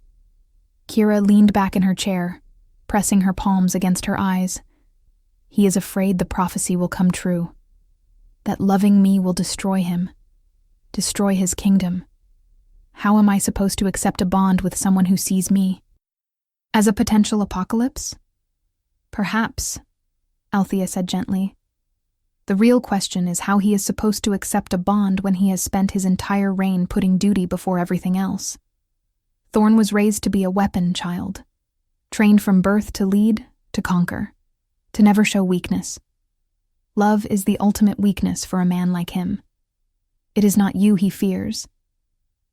Kira leaned back in her chair, pressing her palms against her eyes. He is afraid the prophecy will come true, that loving me will destroy him, destroy his kingdom. How am I supposed to accept a bond with someone who sees me as a potential apocalypse? Perhaps, Althea said gently. The real question is how he is supposed to accept a bond when he has spent his entire reign putting duty before everything else. Thorn was raised to be a weapon child, trained from birth to lead, to conquer, to never show weakness. Love is the ultimate weakness for a man like him. It is not you he fears.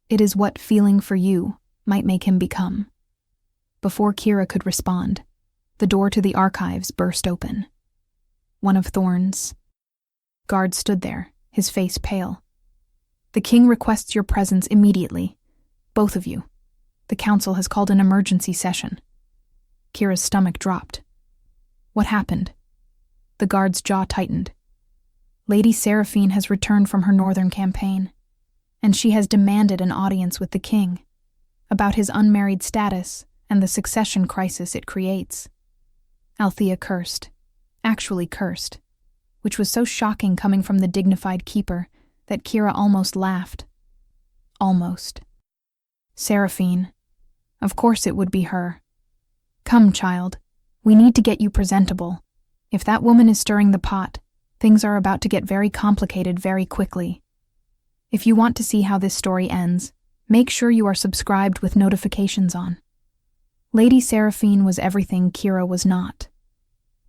It is what feeling for you might make him become. Before Kira could respond, the door to the archives burst open. One of Thorn's guard stood there, his face pale. "The king requests your presence immediately. Both of you. The council has called an emergency session." Kira's stomach dropped. What happened? The guard's jaw tightened. Lady Seraphine has returned from her northern campaign, and she has demanded an audience with the king about his unmarried status and the succession crisis it creates. Althea cursed, actually cursed, which was so shocking coming from the dignified keeper that Kira almost laughed. Almost. Seraphine. Of course it would be her. "Come, child. We need to get you presentable. If that woman is stirring the pot, things are about to get very complicated very quickly. If you want to see how this story ends, make sure you are subscribed with notifications on." Lady Seraphine was everything Kira was not.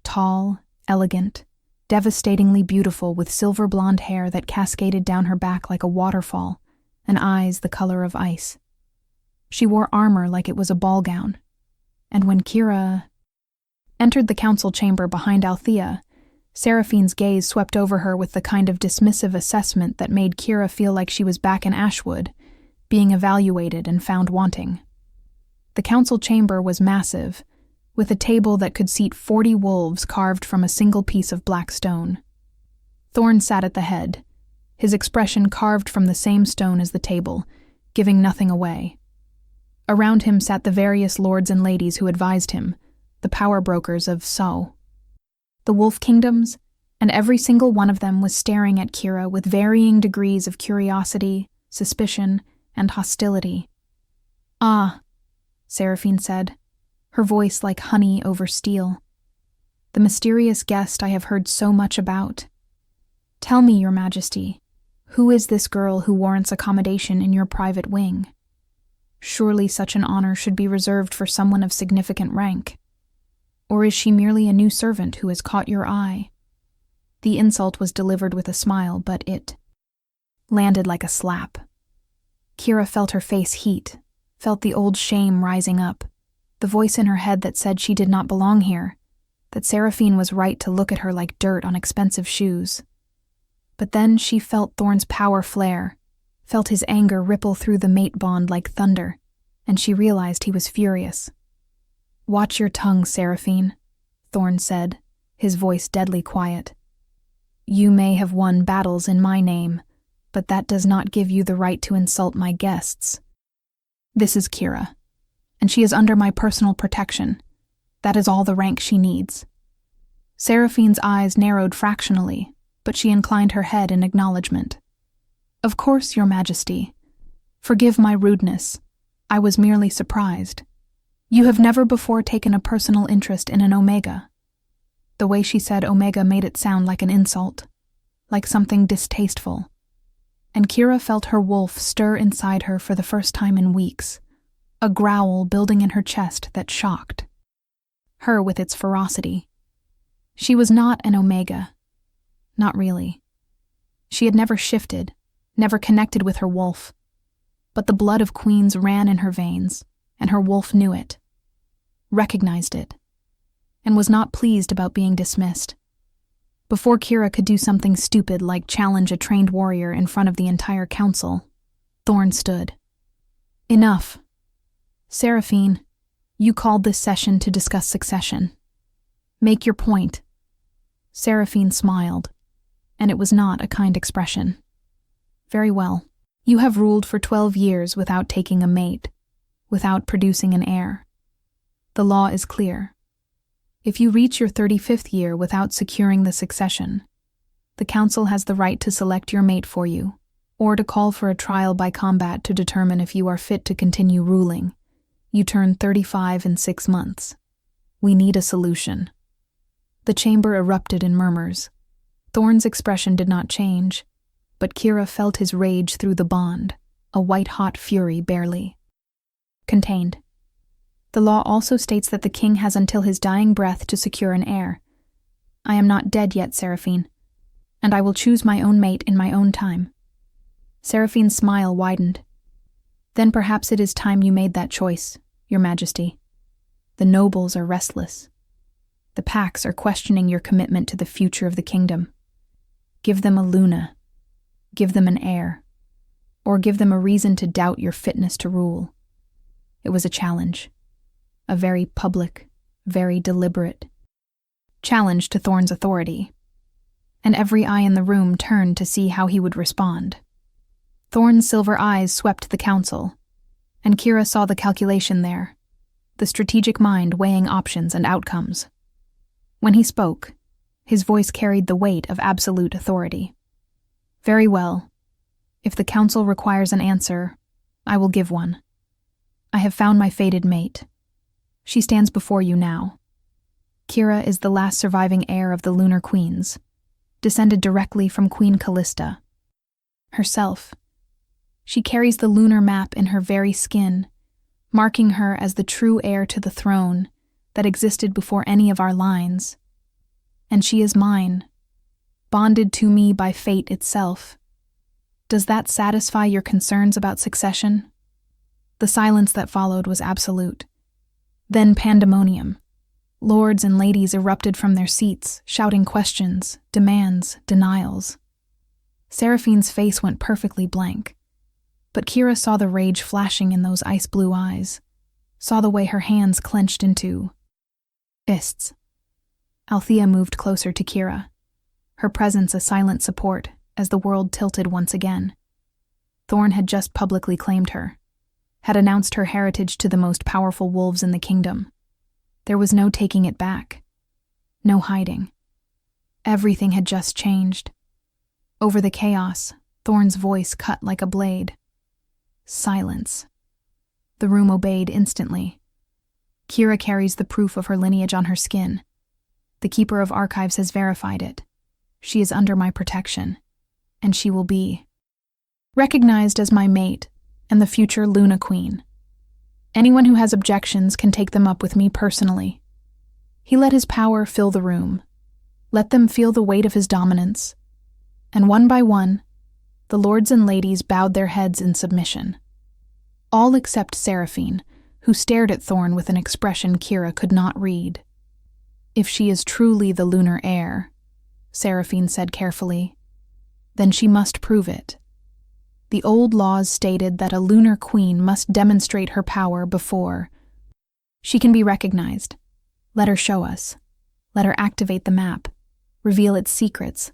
Tall, elegant, devastatingly beautiful with silver blonde hair that cascaded down her back like a waterfall, and eyes the color of ice. She wore armor like it was a ball gown. And when Kira entered the council chamber behind Althea, Seraphine's gaze swept over her with the kind of dismissive assessment that made Kira feel like she was back in Ashwood, being evaluated and found wanting. The council chamber was massive, with a table that could seat 40 wolves carved from a single piece of black stone. Thorn sat at the head, his expression carved from the same stone as the table, giving nothing away. Around him sat the various lords and ladies who advised him, the power brokers of So. The wolf kingdoms, and every single one of them was staring at Kira with varying degrees of curiosity, suspicion, and hostility. "Ah," Seraphine said, her voice like honey over steel. "The mysterious guest I have heard so much about. Tell me, Your Majesty, who is this girl who warrants accommodation in your private wing? Surely such an honor should be reserved for someone of significant rank. Or is she merely a new servant who has caught your eye?" The insult was delivered with a smile, but it landed like a slap. Kira felt her face heat, felt the old shame rising up, the voice in her head that said she did not belong here, that Seraphine was right to look at her like dirt on expensive shoes. But then she felt Thorn's power flare, felt his anger ripple through the mate bond like thunder, and she realized he was furious. "Watch your tongue, Seraphine," Thorn said, his voice deadly quiet. "You may have won battles in my name, but that does not give you the right to insult my guests. This is Kira, and she is under my personal protection. That is all the rank she needs." Seraphine's eyes narrowed fractionally, but she inclined her head in acknowledgement. "Of course, Your Majesty. Forgive my rudeness. I was merely surprised. You have never before taken a personal interest in an Omega." The way she said Omega made it sound like an insult, like something distasteful. And Kira felt her wolf stir inside her for the first time in weeks, a growl building in her chest that shocked her with its ferocity. She was not an Omega. Not really. She had never shifted, never connected with her wolf. But the blood of queens ran in her veins, and her wolf knew it, recognized it, and was not pleased about being dismissed. Before Kira could do something stupid like challenge a trained warrior in front of the entire council, Thorn stood. "Enough. Seraphine, you called this session to discuss succession. Make your point." Seraphine smiled, and it was not a kind expression. "Very well. You have ruled for 12 years without taking a mate, without producing an heir. The law is clear. If you reach your 35th year without securing the succession, the council has the right to select your mate for you, or to call for a trial by combat to determine if you are fit to continue ruling. You turn 35 in 6 months. We need a solution." The chamber erupted in murmurs. Thorn's expression did not change, but Kira felt his rage through the bond, a white-hot fury barely contained. "The law also states that the king has until his dying breath to secure an heir. I am not dead yet, Seraphine, and I will choose my own mate in my own time." Seraphine's smile widened. "Then perhaps it is time you made that choice, Your Majesty. The nobles are restless. The packs are questioning your commitment to the future of the kingdom. Give them a Luna. Give them an heir. Or give them a reason to doubt your fitness to rule. It was a challenge. A very public, very deliberate challenge to Thorn's authority. And every eye in the room turned to see how he would respond. Thorn's silver eyes swept the council, and Kira saw the calculation there, the strategic mind weighing options and outcomes. When he spoke, his voice carried the weight of absolute authority. Very well. If the council requires an answer, I will give one. I have found my fated mate. She stands before you now. Kira is the last surviving heir of the Lunar Queens, descended directly from Queen Callista herself. She carries the lunar map in her very skin, marking her as the true heir to the throne that existed before any of our lines. And she is mine, bonded to me by fate itself. Does that satisfy your concerns about succession? The silence that followed was absolute. Then pandemonium. Lords and ladies erupted from their seats, shouting questions, demands, denials. Seraphine's face went perfectly blank, but Kira saw the rage flashing in those ice-blue eyes, saw the way her hands clenched into fists. Althea moved closer to Kira, her presence a silent support as the world tilted once again. Thorn had just publicly claimed her, had announced her heritage to the most powerful wolves in the kingdom. There was no taking it back, no hiding. Everything had just changed. Over the chaos, Thorn's voice cut like a blade. Silence. The room obeyed instantly. Kira carries the proof of her lineage on her skin. The Keeper of Archives has verified it. She is under my protection, and she will be recognized as my mate and the future Luna Queen. Anyone who has objections can take them up with me personally. He let his power fill the room. Let them feel the weight of his dominance. And one by one, the lords and ladies bowed their heads in submission. All except Seraphine, who stared at Thorn with an expression Kira could not read. If she is truly the lunar heir, Seraphine said carefully, then she must prove it. The old laws stated that a lunar queen must demonstrate her power before she can be recognized. Let her show us. Let her activate the map, reveal its secrets,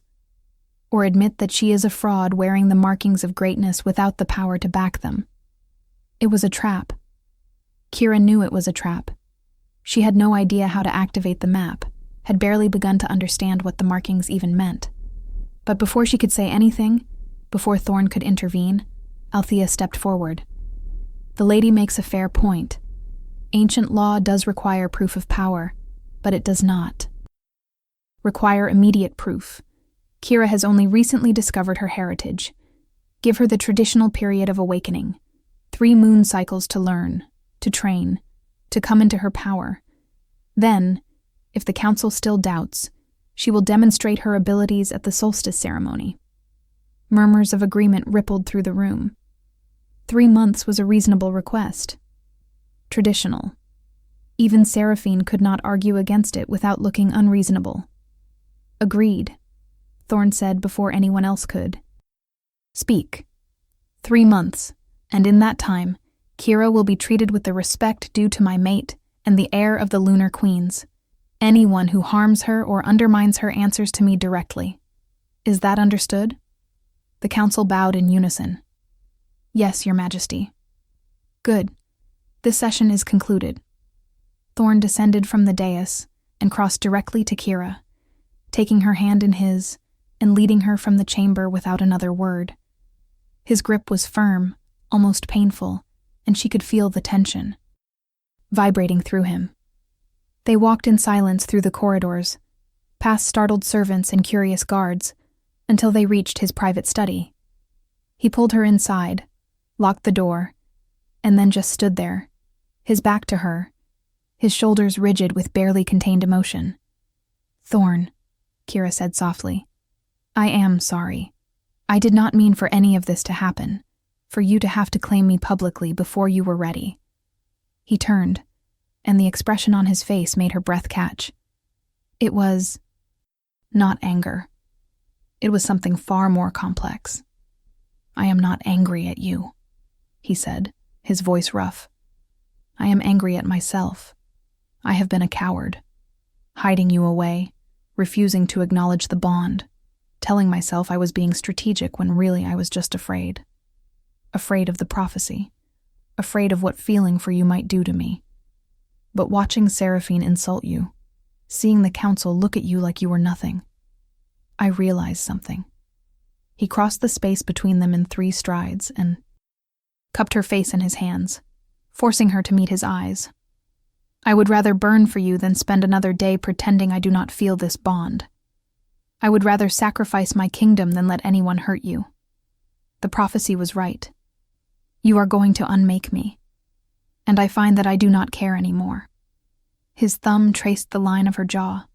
or admit that she is a fraud wearing the markings of greatness without the power to back them. It was a trap. Kira knew it was a trap. She had no idea how to activate the map, had barely begun to understand what the markings even meant. But before she could say anything, before Thorn could intervene, Althea stepped forward. The lady makes a fair point. Ancient law does require proof of power, but it does not require immediate proof. Kira has only recently discovered her heritage. Give her the traditional period of awakening, 3 moon cycles to learn, to train, to come into her power. Then, if the council still doubts, she will demonstrate her abilities at the solstice ceremony. Murmurs of agreement rippled through the room. 3 months was a reasonable request. Traditional. Even Seraphine could not argue against it without looking unreasonable. Agreed, Thorn said before anyone else could. Speak. 3 months, and in that time, Kira will be treated with the respect due to my mate and the heir of the Lunar Queens. Anyone who harms her or undermines her answers to me directly. Is that understood? The council bowed in unison. Yes, Your Majesty. Good. This session is concluded. Thorn descended from the dais and crossed directly to Kira, taking her hand in his and leading her from the chamber without another word. His grip was firm, almost painful, and she could feel the tension vibrating through him. They walked in silence through the corridors, past startled servants and curious guards, until they reached his private study. He pulled her inside, locked the door, and then just stood there, his back to her, his shoulders rigid with barely contained emotion. Thorn, Kira said softly, I am sorry. I did not mean for any of this to happen, for you to have to claim me publicly before you were ready. He turned, and the expression on his face made her breath catch. It was not anger. It was something far more complex. "I am not angry at you," he said, his voice rough. "I am angry at myself. I have been a coward, hiding you away, refusing to acknowledge the bond, telling myself I was being strategic when really I was just afraid. Afraid of the prophecy, afraid of what feeling for you might do to me. But watching Seraphine insult you, seeing the council look at you like you were nothing, I realized something." He crossed the space between them in 3 strides and cupped her face in his hands, forcing her to meet his eyes. "I would rather burn for you than spend another day pretending I do not feel this bond. I would rather sacrifice my kingdom than let anyone hurt you. The prophecy was right. You are going to unmake me, and I find that I do not care anymore." His thumb traced the line of her jaw,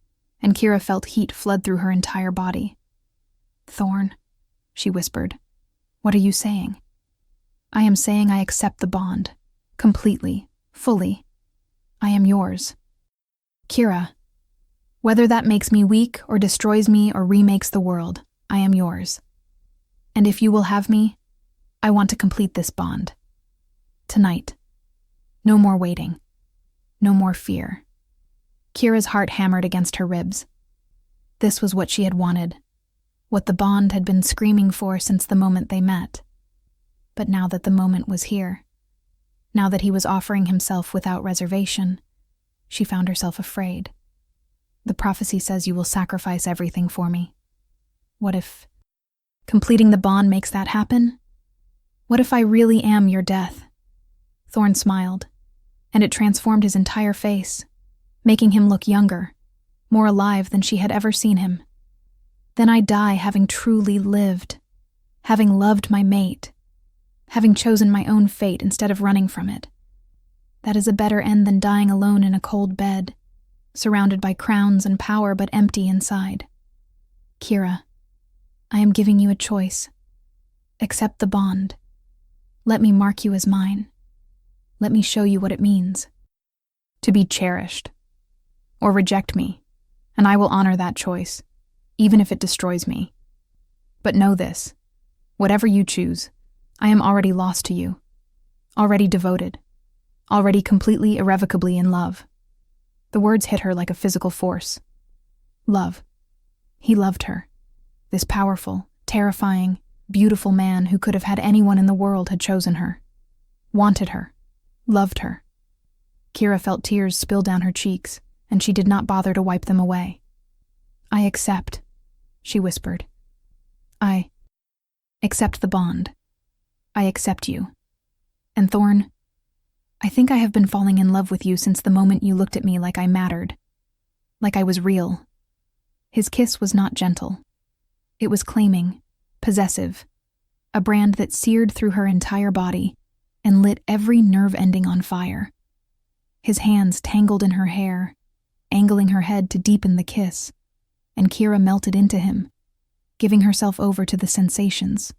and Kira felt heat flood through her entire body. "Thorn," she whispered, "what are you saying?" "I am saying I accept the bond, completely, fully. I am yours. Kira, whether that makes me weak or destroys me or remakes the world, I am yours. And if you will have me, I want to complete this bond. Tonight. No more waiting. No more fear." Kira's heart hammered against her ribs. This was what she had wanted, what the bond had been screaming for since the moment they met. But now that the moment was here, now that he was offering himself without reservation, she found herself afraid. "The prophecy says you will sacrifice everything for me. What if completing the bond makes that happen? What if I really am your death?" Thorn smiled, and it transformed his entire face, making him look younger, more alive than she had ever seen him. "Then I die having truly lived, having loved my mate, having chosen my own fate instead of running from it. That is a better end than dying alone in a cold bed, surrounded by crowns and power but empty inside. Kira, I am giving you a choice. Accept the bond. Let me mark you as mine. Let me show you what it means to be cherished. Or reject me, and I will honor that choice, even if it destroys me. But know this, whatever you choose, I am already lost to you, already devoted, already completely, irrevocably in love." The words hit her like a physical force. Love. He loved her. This powerful, terrifying, beautiful man who could have had anyone in the world had chosen her. Wanted her. Loved her. Kira felt tears spill down her cheeks, and she did not bother to wipe them away. "I accept," she whispered. "I accept the bond. I accept you. And Thorn, I think I have been falling in love with you since the moment you looked at me like I mattered, like I was real." His kiss was not gentle. It was claiming, possessive, a brand that seared through her entire body and lit every nerve ending on fire. His hands tangled in her hair, angling her head to deepen the kiss, and Kira melted into him, giving herself over to the sensations,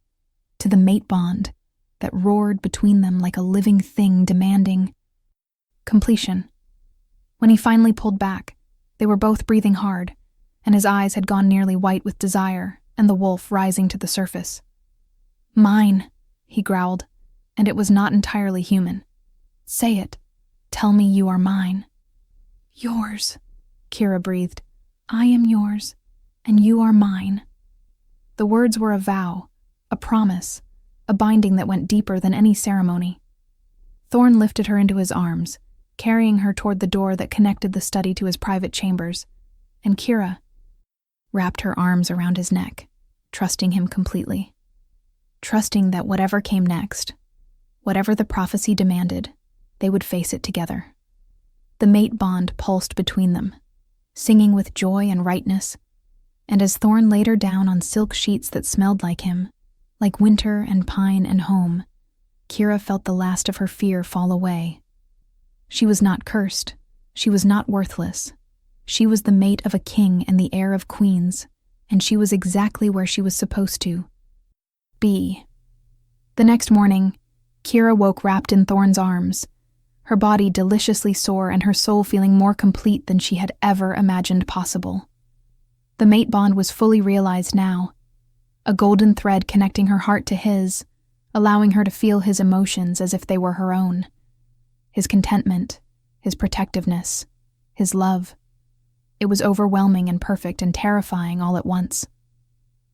to the mate bond that roared between them like a living thing demanding completion. When he finally pulled back, they were both breathing hard, and his eyes had gone nearly white with desire and the wolf rising to the surface. "Mine," he growled, and it was not entirely human. "Say it. Tell me you are mine." "Yours," Kira breathed. "I am yours, and you are mine." The words were a vow, a promise, a binding that went deeper than any ceremony. Thorn lifted her into his arms, carrying her toward the door that connected the study to his private chambers, and Kira wrapped her arms around his neck, trusting him completely. Trusting that whatever came next, whatever the prophecy demanded, they would face it together. The mate bond pulsed between them, singing with joy and rightness, and as Thorn laid her down on silk sheets that smelled like him, like winter and pine and home, Kira felt the last of her fear fall away. She was not cursed. She was not worthless. She was the mate of a king and the heir of queens, and she was exactly where she was supposed to be. The next morning, Kira woke wrapped in Thorn's arms, her body deliciously sore and her soul feeling more complete than she had ever imagined possible. The mate bond was fully realized now, a golden thread connecting her heart to his, allowing her to feel his emotions as if they were her own. His contentment, his protectiveness, his love. It was overwhelming and perfect and terrifying all at once.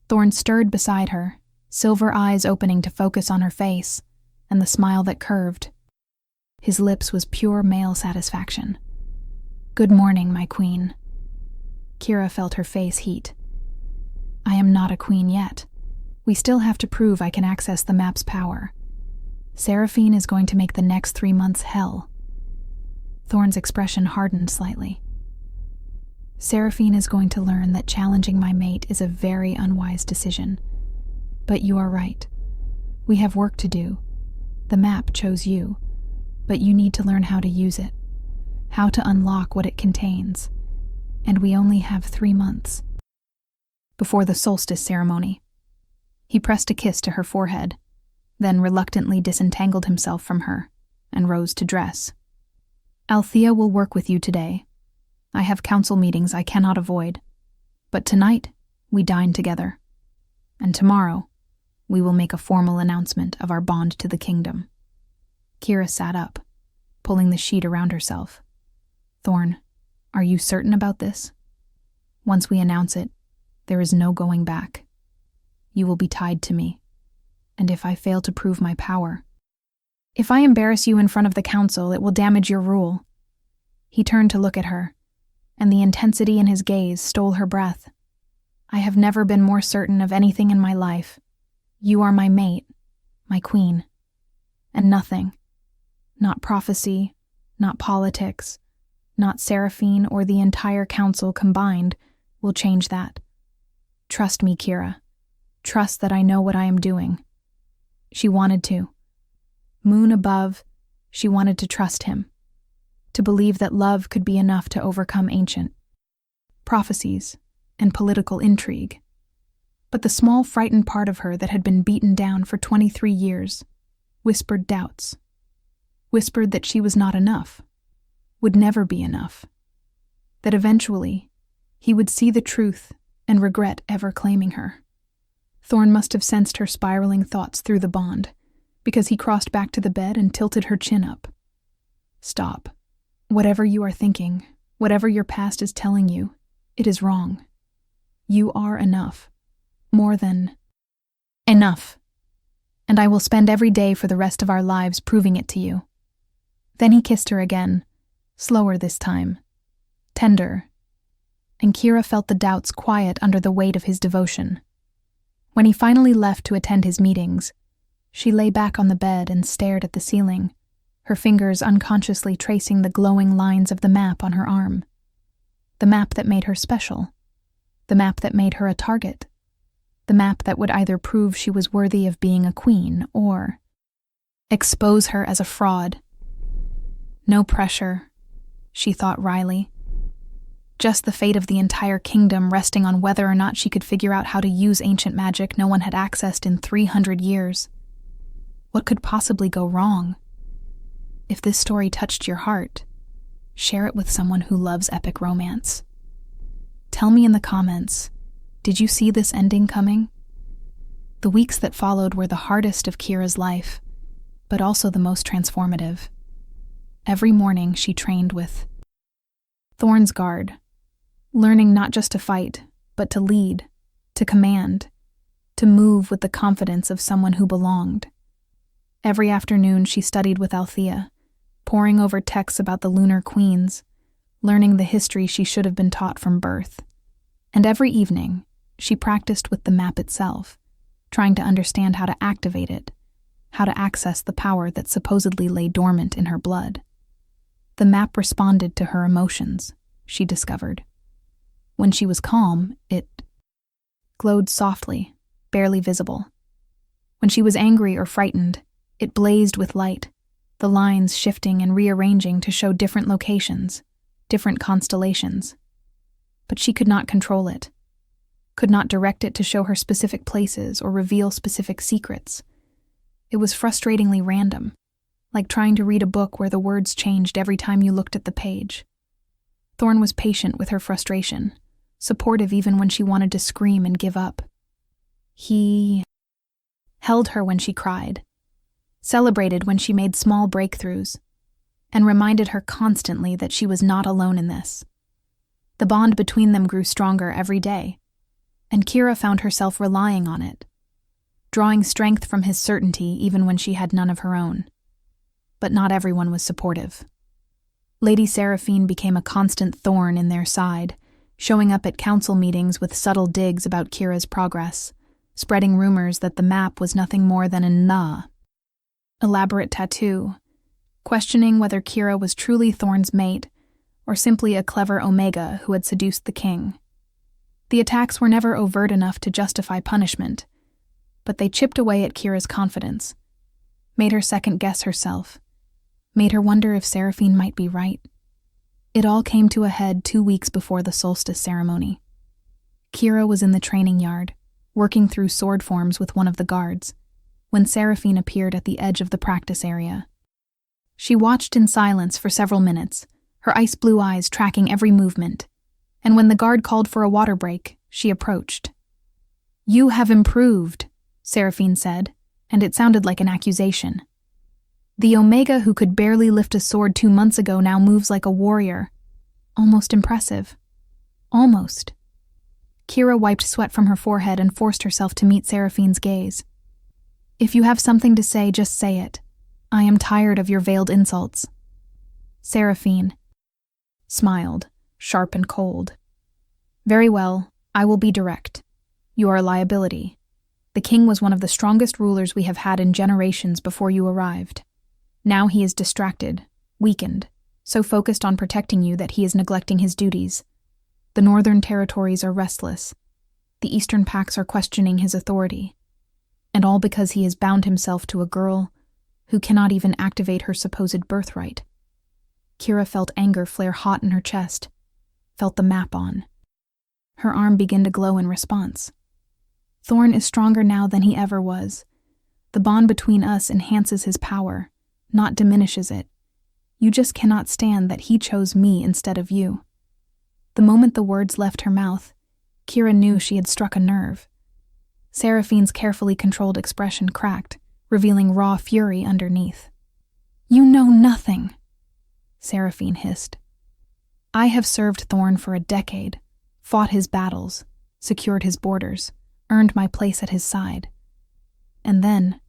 Thorn stirred beside her, silver eyes opening to focus on her face, and the smile that curved. His lips was pure male satisfaction. "Good morning, my queen." Kira felt her face heat. "I am not a queen yet. We still have to prove I can access the map's power. Seraphine is going to make the next 3 months hell." Thorn's expression hardened slightly. "Seraphine is going to learn that challenging my mate is a very unwise decision. But you are right. We have work to do. The map chose you, but you need to learn how to use it, how to unlock what it contains. And we only have 3 months." Before the solstice ceremony, he pressed a kiss to her forehead, then reluctantly disentangled himself from her and rose to dress. "Althea will work with you today. I have council meetings I cannot avoid. But tonight, we dine together. And tomorrow, we will make a formal announcement of our bond to the kingdom." Kira sat up, pulling the sheet around herself. "Thorn, are you certain about this? Once we announce it, there is no going back. You will be tied to me. And if I fail to prove my power, if I embarrass you in front of the council, it will damage your rule." He turned to look at her, and the intensity in his gaze stole her breath. "I have never been more certain of anything in my life. You are my mate, my queen. And nothing, not prophecy, not politics, not Seraphine or the entire council combined, will change that. Trust me, Kira. Trust that I know what I am doing." She wanted to. Moon above, she wanted to trust him, to believe that love could be enough to overcome ancient prophecies and political intrigue. But the small, frightened part of her that had been beaten down for 23 years whispered doubts, whispered that she was not enough, would never be enough, that eventually he would see the truth and regret ever claiming her. Thorn must have sensed her spiraling thoughts through the bond, because he crossed back to the bed and tilted her chin up. "Stop. Whatever you are thinking, whatever your past is telling you, it is wrong. You are enough. More than enough. And I will spend every day for the rest of our lives proving it to you." Then he kissed her again, slower this time, tender, and Kira felt the doubts quiet under the weight of his devotion. When he finally left to attend his meetings, she lay back on the bed and stared at the ceiling, her fingers unconsciously tracing the glowing lines of the map on her arm. The map that made her special. The map that made her a target. The map that would either prove she was worthy of being a queen or expose her as a fraud. No pressure, she thought wryly. Just the fate of the entire kingdom resting on whether or not she could figure out how to use ancient magic no one had accessed in 300 years. What could possibly go wrong? If this story touched your heart, share it with someone who loves epic romance. Tell me in the comments, did you see this ending coming? The weeks that followed were the hardest of Kira's life, but also the most transformative. Every morning she trained with Thorn's guard, learning not just to fight, but to lead, to command, to move with the confidence of someone who belonged. Every afternoon she studied with Althea, poring over texts about the lunar queens, learning the history she should have been taught from birth. And every evening, she practiced with the map itself, trying to understand how to activate it, how to access the power that supposedly lay dormant in her blood. The map responded to her emotions, she discovered. When she was calm, it glowed softly, barely visible. When she was angry or frightened, it blazed with light, the lines shifting and rearranging to show different locations, different constellations. But she could not control it, could not direct it to show her specific places or reveal specific secrets. It was frustratingly random, like trying to read a book where the words changed every time you looked at the page. Thorn was patient with her frustration, supportive even when she wanted to scream and give up. He held her when she cried, celebrated when she made small breakthroughs, and reminded her constantly that she was not alone in this. The bond between them grew stronger every day, and Kira found herself relying on it, drawing strength from his certainty even when she had none of her own. But not everyone was supportive. Lady Seraphine became a constant thorn in their side, showing up at council meetings with subtle digs about Kira's progress, spreading rumors that the map was nothing more than a elaborate tattoo, questioning whether Kira was truly Thorn's mate or simply a clever Omega who had seduced the king. The attacks were never overt enough to justify punishment, but they chipped away at Kira's confidence, made her second-guess herself, made her wonder if Seraphine might be right. It all came to a head 2 weeks before the solstice ceremony. Kira was in the training yard, working through sword forms with one of the guards, when Seraphine appeared at the edge of the practice area. She watched in silence for several minutes, her ice-blue eyes tracking every movement, and when the guard called for a water break, she approached. "You have improved," Seraphine said, and it sounded like an accusation. "The Omega who could barely lift a sword 2 months ago now moves like a warrior. Almost impressive. Almost." Kira wiped sweat from her forehead and forced herself to meet Seraphine's gaze. "If you have something to say, just say it. I am tired of your veiled insults." Seraphine smiled, sharp and cold. "Very well, I will be direct. You are a liability. The king was one of the strongest rulers we have had in generations before you arrived. Now he is distracted, weakened, so focused on protecting you that he is neglecting his duties. The northern territories are restless. The eastern pacts are questioning his authority. And all because he has bound himself to a girl who cannot even activate her supposed birthright." Kira felt anger flare hot in her chest, felt the map on. Her arm began to glow in response. "Thorn is stronger now than he ever was. The bond between us enhances his power, not diminishes it. You just cannot stand that he chose me instead of you." The moment the words left her mouth, Kira knew she had struck a nerve. Seraphine's carefully controlled expression cracked, revealing raw fury underneath. "You know nothing," Seraphine hissed. "I have served Thorn for a decade, fought his battles, secured his borders, earned my place at his side. And then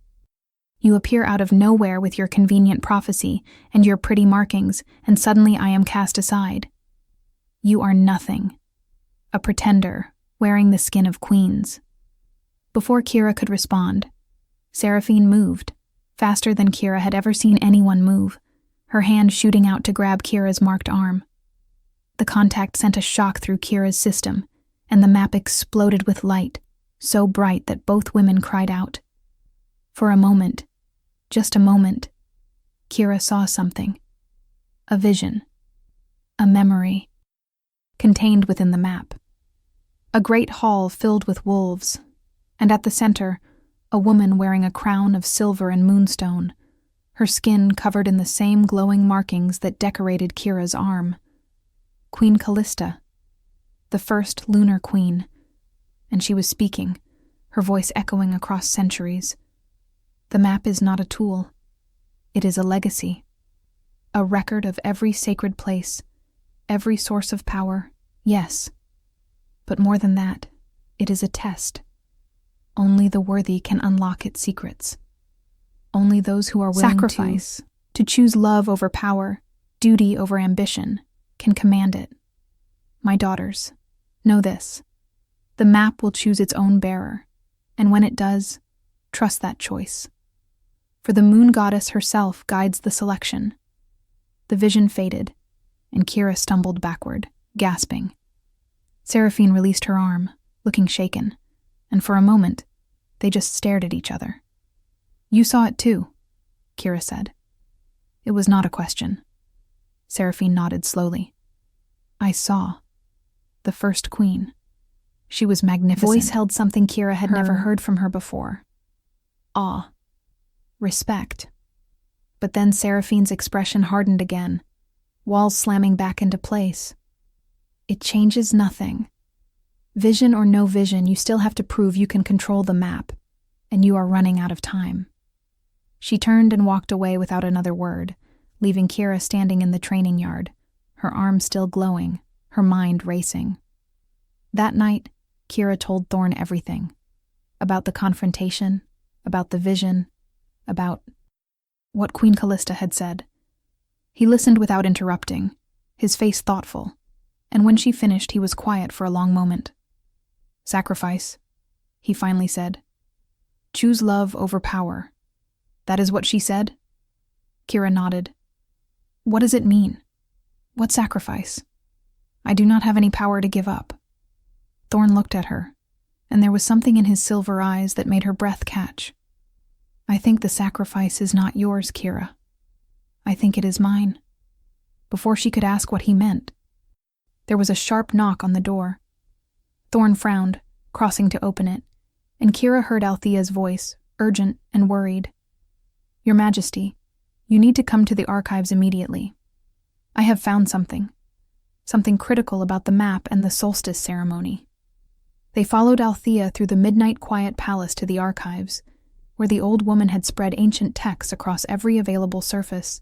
you appear out of nowhere with your convenient prophecy and your pretty markings, and suddenly I am cast aside. You are nothing. A pretender, wearing the skin of queens." Before Kira could respond, Seraphine moved, faster than Kira had ever seen anyone move, her hand shooting out to grab Kira's marked arm. The contact sent a shock through Kira's system, and the map exploded with light, so bright that both women cried out. For a moment, just a moment, Kira saw something. A vision. A memory. Contained within the map. A great hall filled with wolves, and at the center, a woman wearing a crown of silver and moonstone, her skin covered in the same glowing markings that decorated Kira's arm. Queen Callista, the first lunar queen, and she was speaking, her voice echoing across centuries. The map is not a tool. It is a legacy. A record of every sacred place, every source of power, yes. But more than that, it is a test. Only the worthy can unlock its secrets. Only those who are willing Sacrifice. to choose love over power, duty over ambition, can command it. My daughters, know this. The map will choose its own bearer, and when it does, trust that choice. For the moon goddess herself guides the selection. The vision faded, and Kira stumbled backward, gasping. Seraphine released her arm, looking shaken, and for a moment, they just stared at each other. "You saw it too," Kira said. It was not a question. Seraphine nodded slowly. "I saw. The first queen. She was magnificent." Voice held something Kira had never heard from her before. Awe. Respect. But then Seraphine's expression hardened again, walls slamming back into place. "It changes nothing. Vision or no vision, you still have to prove you can control the map, and you are running out of time. She turned and walked away without another word, leaving Kira standing in the training yard, her arms still glowing, her mind racing. That night, Kira told Thorn everything. About the confrontation, about the vision, about what Queen Callista had said. He listened without interrupting, his face thoughtful, and when she finished he was quiet for a long moment. "Sacrifice," he finally said. "Choose love over power. That is what she said?" Kira nodded. "What does it mean? What sacrifice? I do not have any power to give up." Thorn looked at her, and there was something in his silver eyes that made her breath catch. "I think the sacrifice is not yours, Kira. I think it is mine." Before she could ask what he meant, there was a sharp knock on the door. Thorn frowned, crossing to open it, and Kira heard Althea's voice, urgent and worried. "Your Majesty, you need to come to the archives immediately. I have found something critical about the map and the solstice ceremony." They followed Althea through the midnight quiet palace to the archives, where the old woman had spread ancient texts across every available surface.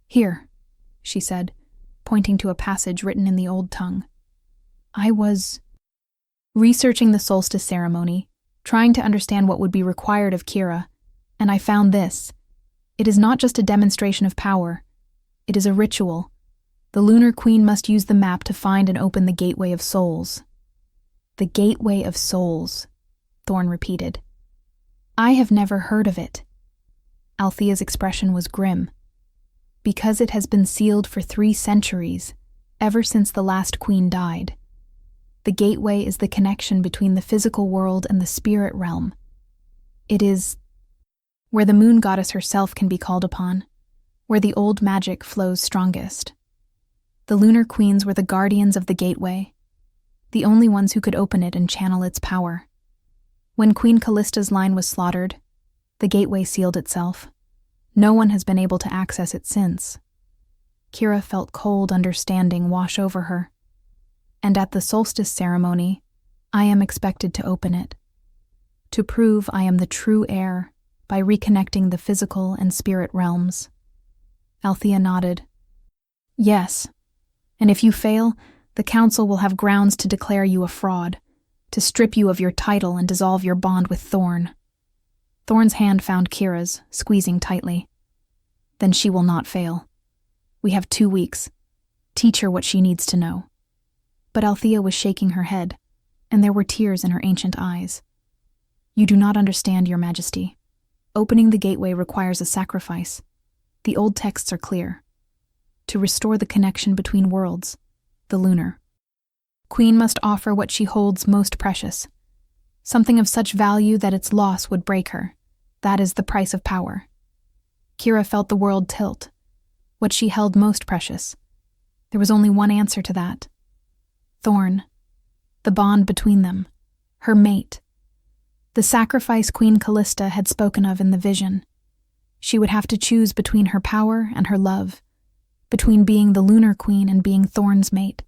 "Here," she said, pointing to a passage written in the old tongue. "I was researching the solstice ceremony, trying to understand what would be required of Kira, and I found this. It is not just a demonstration of power. It is a ritual. The Lunar Queen must use the map to find and open the Gateway of Souls." "The Gateway of Souls," Thorn repeated. "I have never heard of it." Althea's expression was grim. "Because it has been sealed for 3 centuries, ever since the last queen died. The Gateway is the connection between the physical world and the spirit realm. It is where the moon goddess herself can be called upon, where the old magic flows strongest. The Lunar Queens were the guardians of the Gateway, the only ones who could open it and channel its power. When Queen Callista's line was slaughtered, the Gateway sealed itself. No one has been able to access it since." Kira felt cold understanding wash over her. "And at the solstice ceremony, I am expected to open it. To prove I am the true heir by reconnecting the physical and spirit realms." Althea nodded. "Yes, and if you fail, the Council will have grounds to declare you a fraud, to strip you of your title and dissolve your bond with Thorn." Thorn's hand found Kira's, squeezing tightly. "Then she will not fail. We have 2 weeks. Teach her what she needs to know." But Althea was shaking her head, and there were tears in her ancient eyes. "You do not understand, Your Majesty. Opening the Gateway requires a sacrifice. The old texts are clear. To restore the connection between worlds, the lunar Queen must offer what she holds most precious, something of such value that its loss would break her. That is the price of power." Kira felt the world tilt. What she held most precious. There was only one answer to that. Thorn. The bond between them. Her mate. The sacrifice Queen Callista had spoken of in the vision. She would have to choose between her power and her love, between being the Lunar Queen and being Thorn's mate.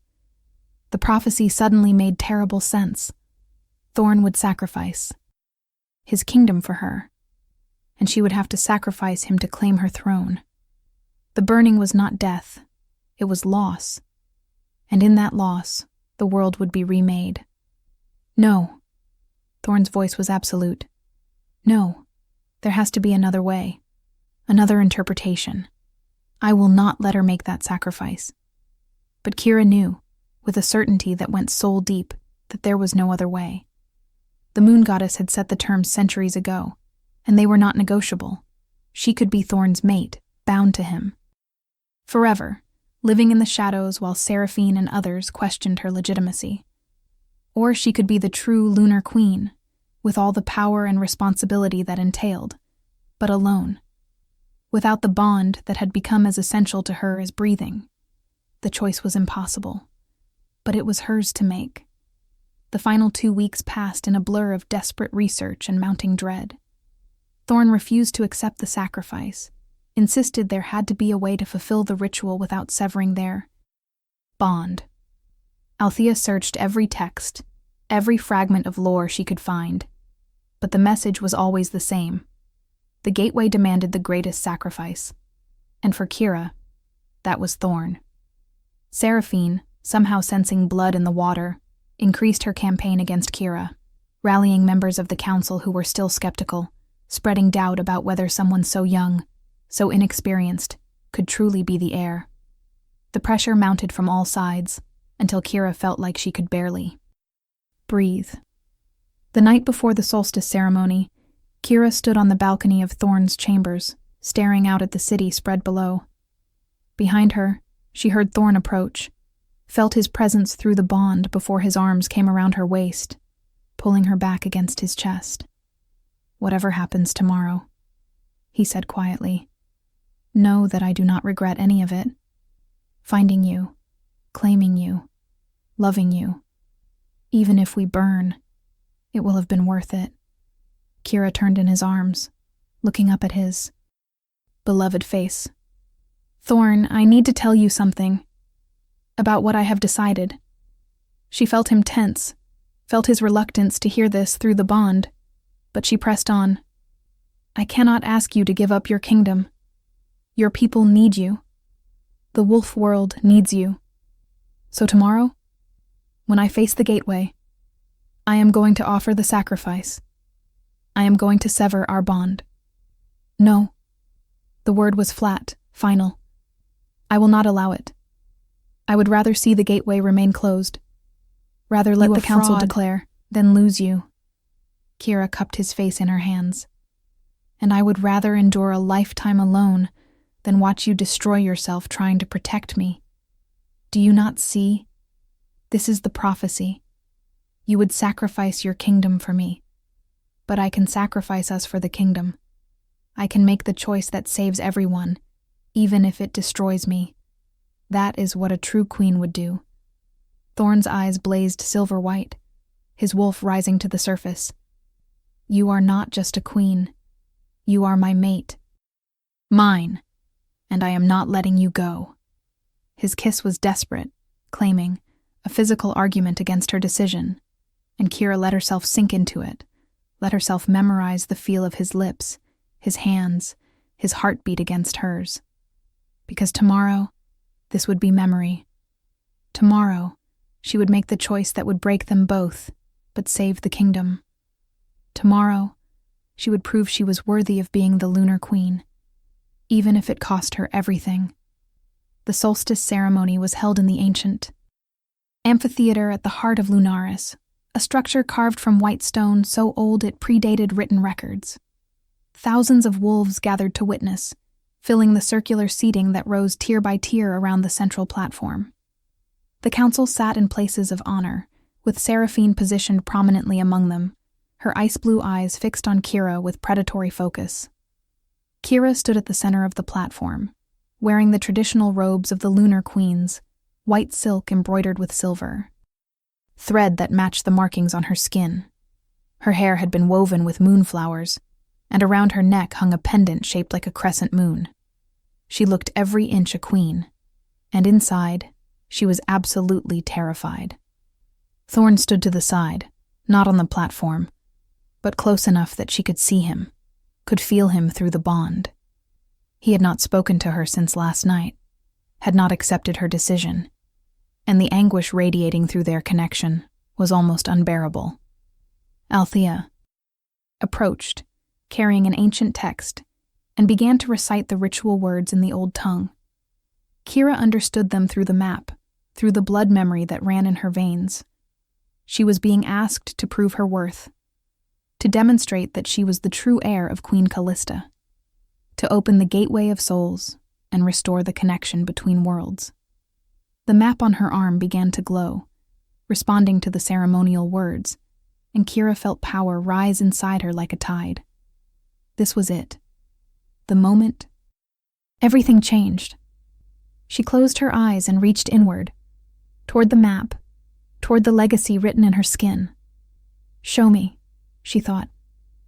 The prophecy suddenly made terrible sense. Thorn would sacrifice his kingdom for her, and she would have to sacrifice him to claim her throne. The burning was not death, it was loss, and in that loss, the world would be remade. "No," Thorn's voice was absolute. "No, there has to be another way, another interpretation. I will not let her make that sacrifice." But Kira knew, with a certainty that went soul deep, that there was no other way. The moon goddess had set the terms centuries ago, and they were not negotiable. She could be Thorn's mate, bound to him. Forever, living in the shadows while Seraphine and others questioned her legitimacy. Or she could be the true Lunar Queen, with all the power and responsibility that entailed, but alone, without the bond that had become as essential to her as breathing. The choice was impossible, but it was hers to make. The final 2 weeks passed in a blur of desperate research and mounting dread. Thorn refused to accept the sacrifice, insisted there had to be a way to fulfill the ritual without severing their bond. Althea searched every text, every fragment of lore she could find. But the message was always the same. The gateway demanded the greatest sacrifice. And for Kira, that was Thorn. Seraphine, somehow sensing blood in the water, increased her campaign against Kira, rallying members of the council who were still skeptical, spreading doubt about whether someone so young, so inexperienced, could truly be the heir. The pressure mounted from all sides, until Kira felt like she could barely breathe. The night before the solstice ceremony, Kira stood on the balcony of Thorn's chambers, staring out at the city spread below. Behind her, she heard Thorn approach, felt his presence through the bond before his arms came around her waist, pulling her back against his chest. "Whatever happens tomorrow," he said quietly, "know that I do not regret any of it. Finding you, claiming you, loving you. Even if we burn, it will have been worth it." Kira turned in his arms, looking up at his beloved face. "Thorn, I need to tell you something. About what I have decided." She felt him tense, felt his reluctance to hear this through the bond, but she pressed on. "I cannot ask you to give up your kingdom. Your people need you. The wolf world needs you. So tomorrow, when I face the gateway, I am going to offer the sacrifice. I am going to sever our bond. No." The word was flat, final. "I will not allow it. I would rather see the gateway remain closed. Rather let the council declare, than lose you." Kira cupped his face in her hands. "And I would rather endure a lifetime alone than watch you destroy yourself trying to protect me. Do you not see? This is the prophecy. You would sacrifice your kingdom for me. But I can sacrifice us for the kingdom. I can make the choice that saves everyone, even if it destroys me. That is what a true queen would do." Thorn's eyes blazed silver white, his wolf rising to the surface. "You are not just a queen. You are my mate. Mine. And I am not letting you go." His kiss was desperate, claiming, a physical argument against her decision, and Kira let herself sink into it, let herself memorize the feel of his lips, his hands, his heartbeat against hers. Because tomorrow, this would be memory. Tomorrow, she would make the choice that would break them both, but save the kingdom. Tomorrow, she would prove she was worthy of being the Lunar Queen, even if it cost her everything. The solstice ceremony was held in the ancient amphitheater at the heart of Lunaris, a structure carved from white stone so old it predated written records. Thousands of wolves gathered to witness, filling the circular seating that rose tier by tier around the central platform. The council sat in places of honor, with Seraphine positioned prominently among them, her ice-blue eyes fixed on Kira with predatory focus. Kira stood at the center of the platform, wearing the traditional robes of the Lunar Queens, white silk embroidered with silver, thread that matched the markings on her skin. Her hair had been woven with moonflowers, and around her neck hung a pendant shaped like a crescent moon. She looked every inch a queen, and inside, she was absolutely terrified. Thorn stood to the side, not on the platform, but close enough that she could see him, could feel him through the bond. He had not spoken to her since last night, had not accepted her decision, and the anguish radiating through their connection was almost unbearable. Althea approached, carrying an ancient text, and began to recite the ritual words in the old tongue. Kira understood them through the map, through the blood memory that ran in her veins. She was being asked to prove her worth, to demonstrate that she was the true heir of Queen Callista, to open the gateway of souls and restore the connection between worlds. The map on her arm began to glow, responding to the ceremonial words, and Kira felt power rise inside her like a tide. This was it. The moment. Everything changed. She closed her eyes and reached inward, toward the map, toward the legacy written in her skin. "Show me," she thought.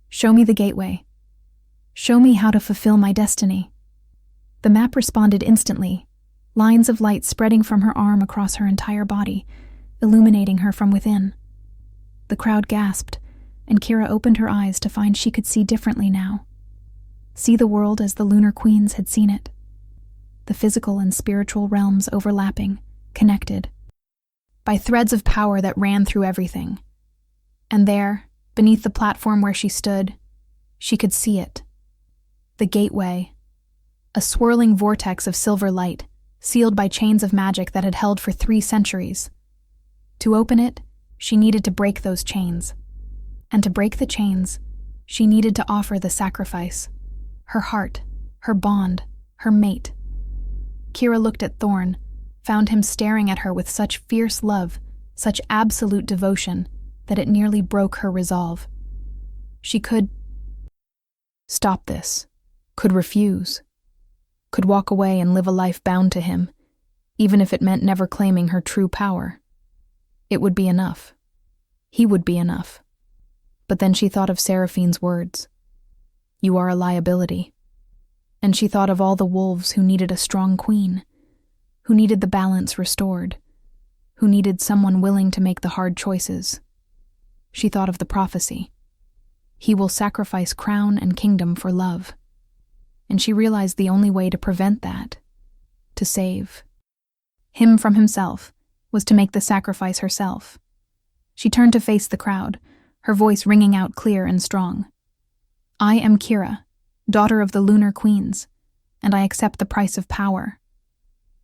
"Show me the gateway. Show me how to fulfill my destiny." The map responded instantly, lines of light spreading from her arm across her entire body, illuminating her from within. The crowd gasped, and Kira opened her eyes to find she could see differently now. See the world as the Lunar Queens had seen it. The physical and spiritual realms overlapping, connected, by threads of power that ran through everything. And there, beneath the platform where she stood, she could see it. The gateway, a swirling vortex of silver light, sealed by chains of magic that had held for 3 centuries. To open it, she needed to break those chains. And to break the chains, she needed to offer the sacrifice. Her heart, her bond, her mate. Kira looked at Thorn, found him staring at her with such fierce love, such absolute devotion, that it nearly broke her resolve. She could stop this, could refuse, could walk away and live a life bound to him, even if it meant never claiming her true power. It would be enough. He would be enough. But then she thought of Seraphine's words. You are a liability. And she thought of all the wolves who needed a strong queen, who needed the balance restored, who needed someone willing to make the hard choices. She thought of the prophecy. He will sacrifice crown and kingdom for love. And she realized the only way to prevent that, to save him from himself, was to make the sacrifice herself. She turned to face the crowd, her voice ringing out clear and strong. I am Kira, daughter of the Lunar Queens, and I accept the price of power.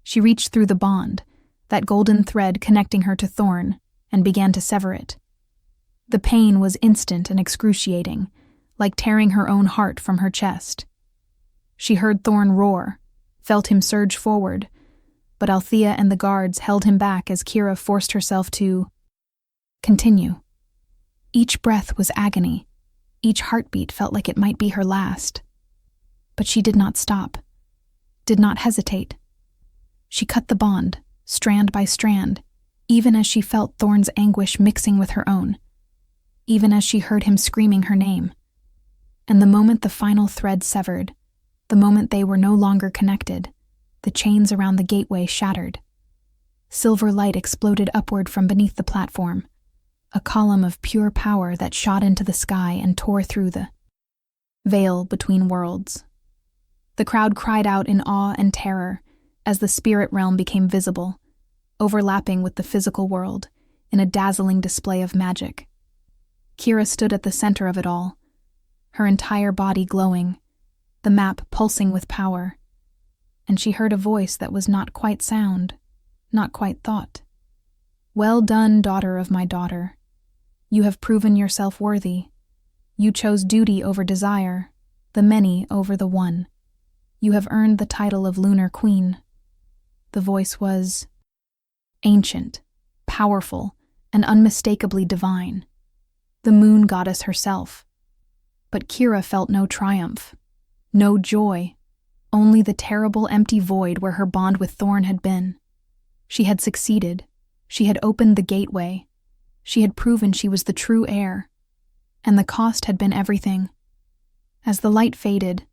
She reached through the bond, that golden thread connecting her to Thorn, and began to sever it. The pain was instant and excruciating, like tearing her own heart from her chest. She heard Thorn roar, felt him surge forward, but Althea and the guards held him back as Kira forced herself to continue. Each breath was agony. Each heartbeat felt like it might be her last. But she did not stop, did not hesitate. She cut the bond, strand by strand, even as she felt Thorn's anguish mixing with her own, even as she heard him screaming her name. And the moment the final thread severed, the moment they were no longer connected, the chains around the gateway shattered. Silver light exploded upward from beneath the platform, a column of pure power that shot into the sky and tore through the veil between worlds. The crowd cried out in awe and terror as the spirit realm became visible, overlapping with the physical world in a dazzling display of magic. Kira stood at the center of it all, her entire body glowing, the map pulsing with power, and she heard a voice that was not quite sound, not quite thought. Well done, daughter of my daughter. You have proven yourself worthy. You chose duty over desire, the many over the one. You have earned the title of Lunar Queen. The voice was ancient, powerful, and unmistakably divine. The moon goddess herself. But Kira felt no triumph, no joy, only the terrible empty void where her bond with Thorn had been. She had succeeded. She had opened the gateway. She had proven she was the true heir. And the cost had been everything. As the light faded,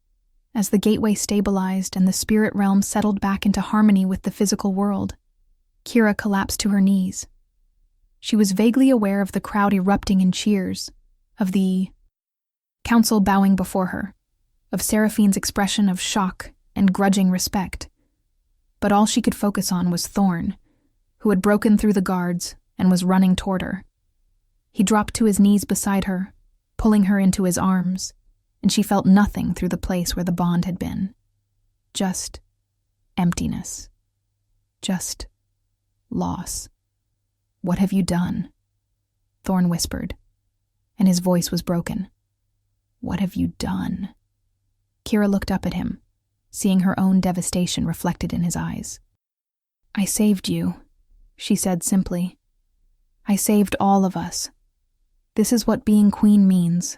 as the gateway stabilized and the spirit realm settled back into harmony with the physical world, Kira collapsed to her knees. She was vaguely aware of the crowd erupting in cheers, of the council bowing before her, of Seraphine's expression of shock and grudging respect. But all she could focus on was Thorn, who had broken through the guards and was running toward her. He dropped to his knees beside her, pulling her into his arms, and she felt nothing through the place where the bond had been. Just emptiness. Just loss. What have you done? Thorn whispered, and his voice was broken. What have you done? Kira looked up at him, seeing her own devastation reflected in his eyes. I saved you, she said simply. I saved all of us. This is what being queen means.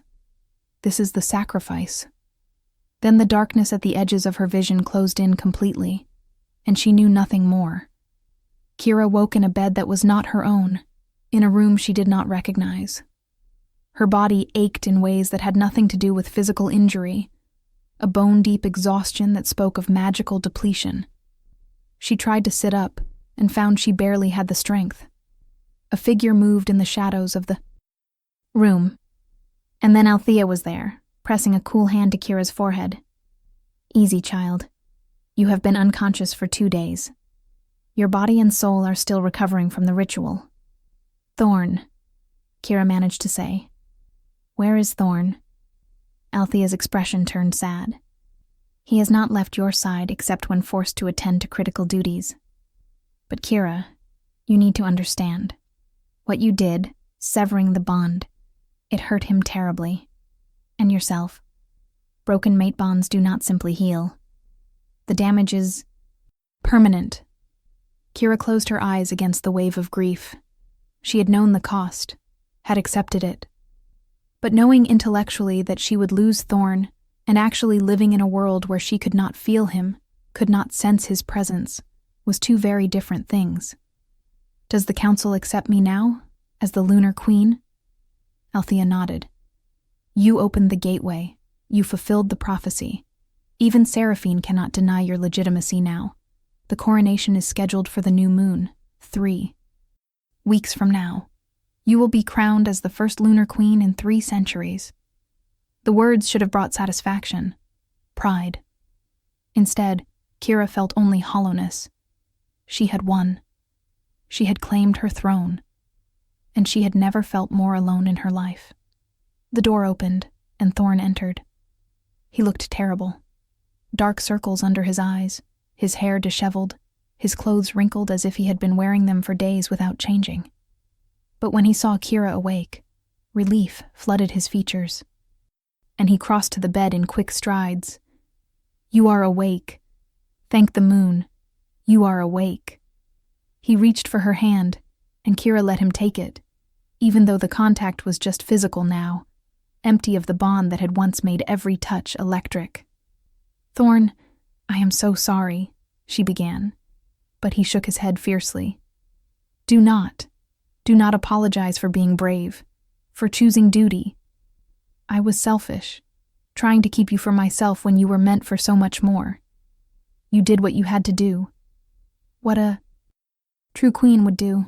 This is the sacrifice. Then the darkness at the edges of her vision closed in completely, and she knew nothing more. Kira woke in a bed that was not her own, in a room she did not recognize. Her body ached in ways that had nothing to do with physical injury, a bone-deep exhaustion that spoke of magical depletion. She tried to sit up and found she barely had the strength. A figure moved in the shadows of the Room. And then Althea was there, pressing a cool hand to Kira's forehead. Easy, child. You have been unconscious for 2 days. Your body and soul are still recovering from the ritual. Thorn, Kira managed to say. Where is Thorn? Althea's expression turned sad. He has not left your side except when forced to attend to critical duties. But Kira, you need to understand. What you did, severing the bond, it hurt him terribly. And yourself. Broken mate bonds do not simply heal. The damage is permanent. Kira closed her eyes against the wave of grief. She had known the cost, had accepted it. But knowing intellectually that she would lose Thorn, and actually living in a world where she could not feel him, could not sense his presence, was 2 very different things. Does the council accept me now, as the Lunar Queen? Althea nodded. You opened the gateway. You fulfilled the prophecy. Even Seraphine cannot deny your legitimacy now. The coronation is scheduled for the new moon, 3 weeks from now. You will be crowned as the first Lunar Queen in 3 centuries. The words should have brought satisfaction, pride. Instead, Kira felt only hollowness. She had won. She had claimed her throne. And she had never felt more alone in her life. The door opened, and Thorn entered. He looked terrible. Dark circles under his eyes, his hair disheveled, his clothes wrinkled as if he had been wearing them for days without changing. But when he saw Kira awake, relief flooded his features. And he crossed to the bed in quick strides. You are awake. Thank the moon. You are awake. He reached for her hand, and Kira let him take it, even though the contact was just physical now, empty of the bond that had once made every touch electric. Thorn, I am so sorry, she began, but he shook his head fiercely. Do not apologize for being brave, for choosing duty. I was selfish, trying to keep you for myself when you were meant for so much more. You did what you had to do. What a true queen would do.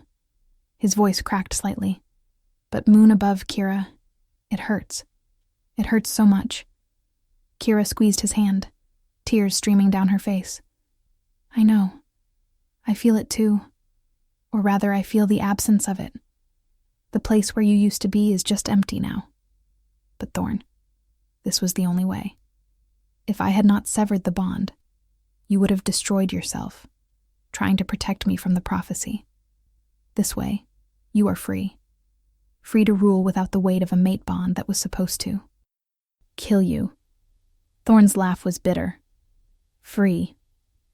His voice cracked slightly. But moon above, Kira, it hurts. It hurts so much. Kira squeezed his hand, tears streaming down her face. I know. I feel it too. Or rather, I feel the absence of it. The place where you used to be is just empty now. But Thorn, this was the only way. If I had not severed the bond, you would have destroyed yourself, trying to protect me from the prophecy. This way, you are free. Free to rule without the weight of a mate bond that was supposed to kill you. Thorn's laugh was bitter. Free.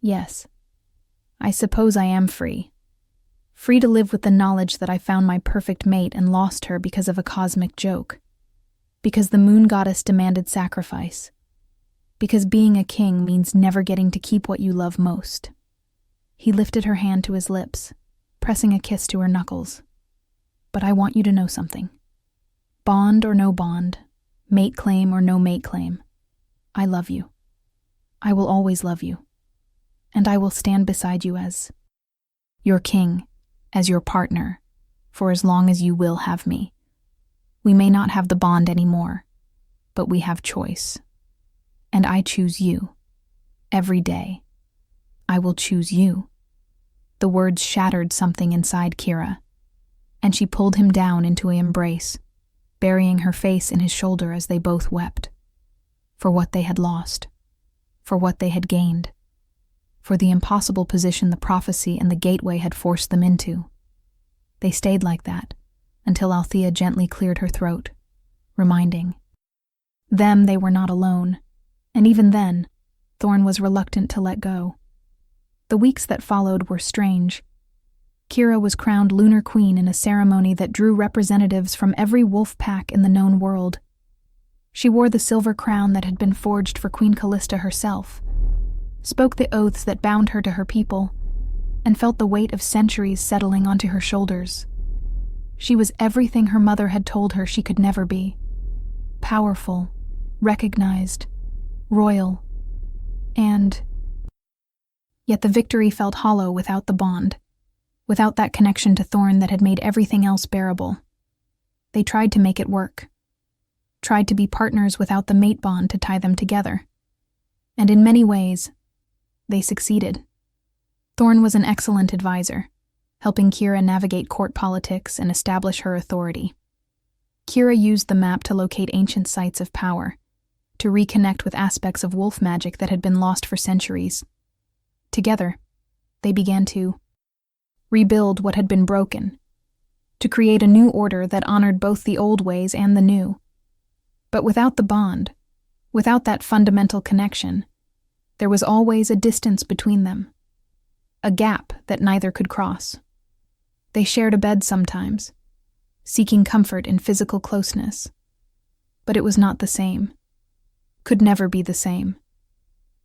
Yes. I suppose I am free. Free to live with the knowledge that I found my perfect mate and lost her because of a cosmic joke. Because the moon goddess demanded sacrifice. Because being a king means never getting to keep what you love most. He lifted her hand to his lips, pressing a kiss to her knuckles. But I want you to know something. Bond or no bond, mate claim or no mate claim, I love you. I will always love you. And I will stand beside you as your king, as your partner, for as long as you will have me. We may not have the bond anymore, but we have choice. And I choose you. Every day. I will choose you. The words shattered something inside Kira, and she pulled him down into an embrace, burying her face in his shoulder as they both wept. For what they had lost. For what they had gained. For the impossible position the prophecy and the gateway had forced them into. They stayed like that, until Althea gently cleared her throat, reminding them they were not alone, and even then, Thorn was reluctant to let go. The weeks that followed were strange. Kira was crowned Lunar Queen in a ceremony that drew representatives from every wolf pack in the known world. She wore the silver crown that had been forged for Queen Callista herself, spoke the oaths that bound her to her people, and felt the weight of centuries settling onto her shoulders. She was everything her mother had told her she could never be. Powerful, recognized, royal, and yet the victory felt hollow without the bond, without that connection to Thorn that had made everything else bearable. They tried to make it work, tried to be partners without the mate bond to tie them together. And in many ways, they succeeded. Thorn was an excellent advisor, helping Kira navigate court politics and establish her authority. Kira used the map to locate ancient sites of power, to reconnect with aspects of wolf magic that had been lost for centuries. Together, they began to rebuild what had been broken, to create a new order that honored both the old ways and the new. But without the bond, without that fundamental connection, there was always a distance between them, a gap that neither could cross. They shared a bed sometimes, seeking comfort in physical closeness. But it was not the same, could never be the same.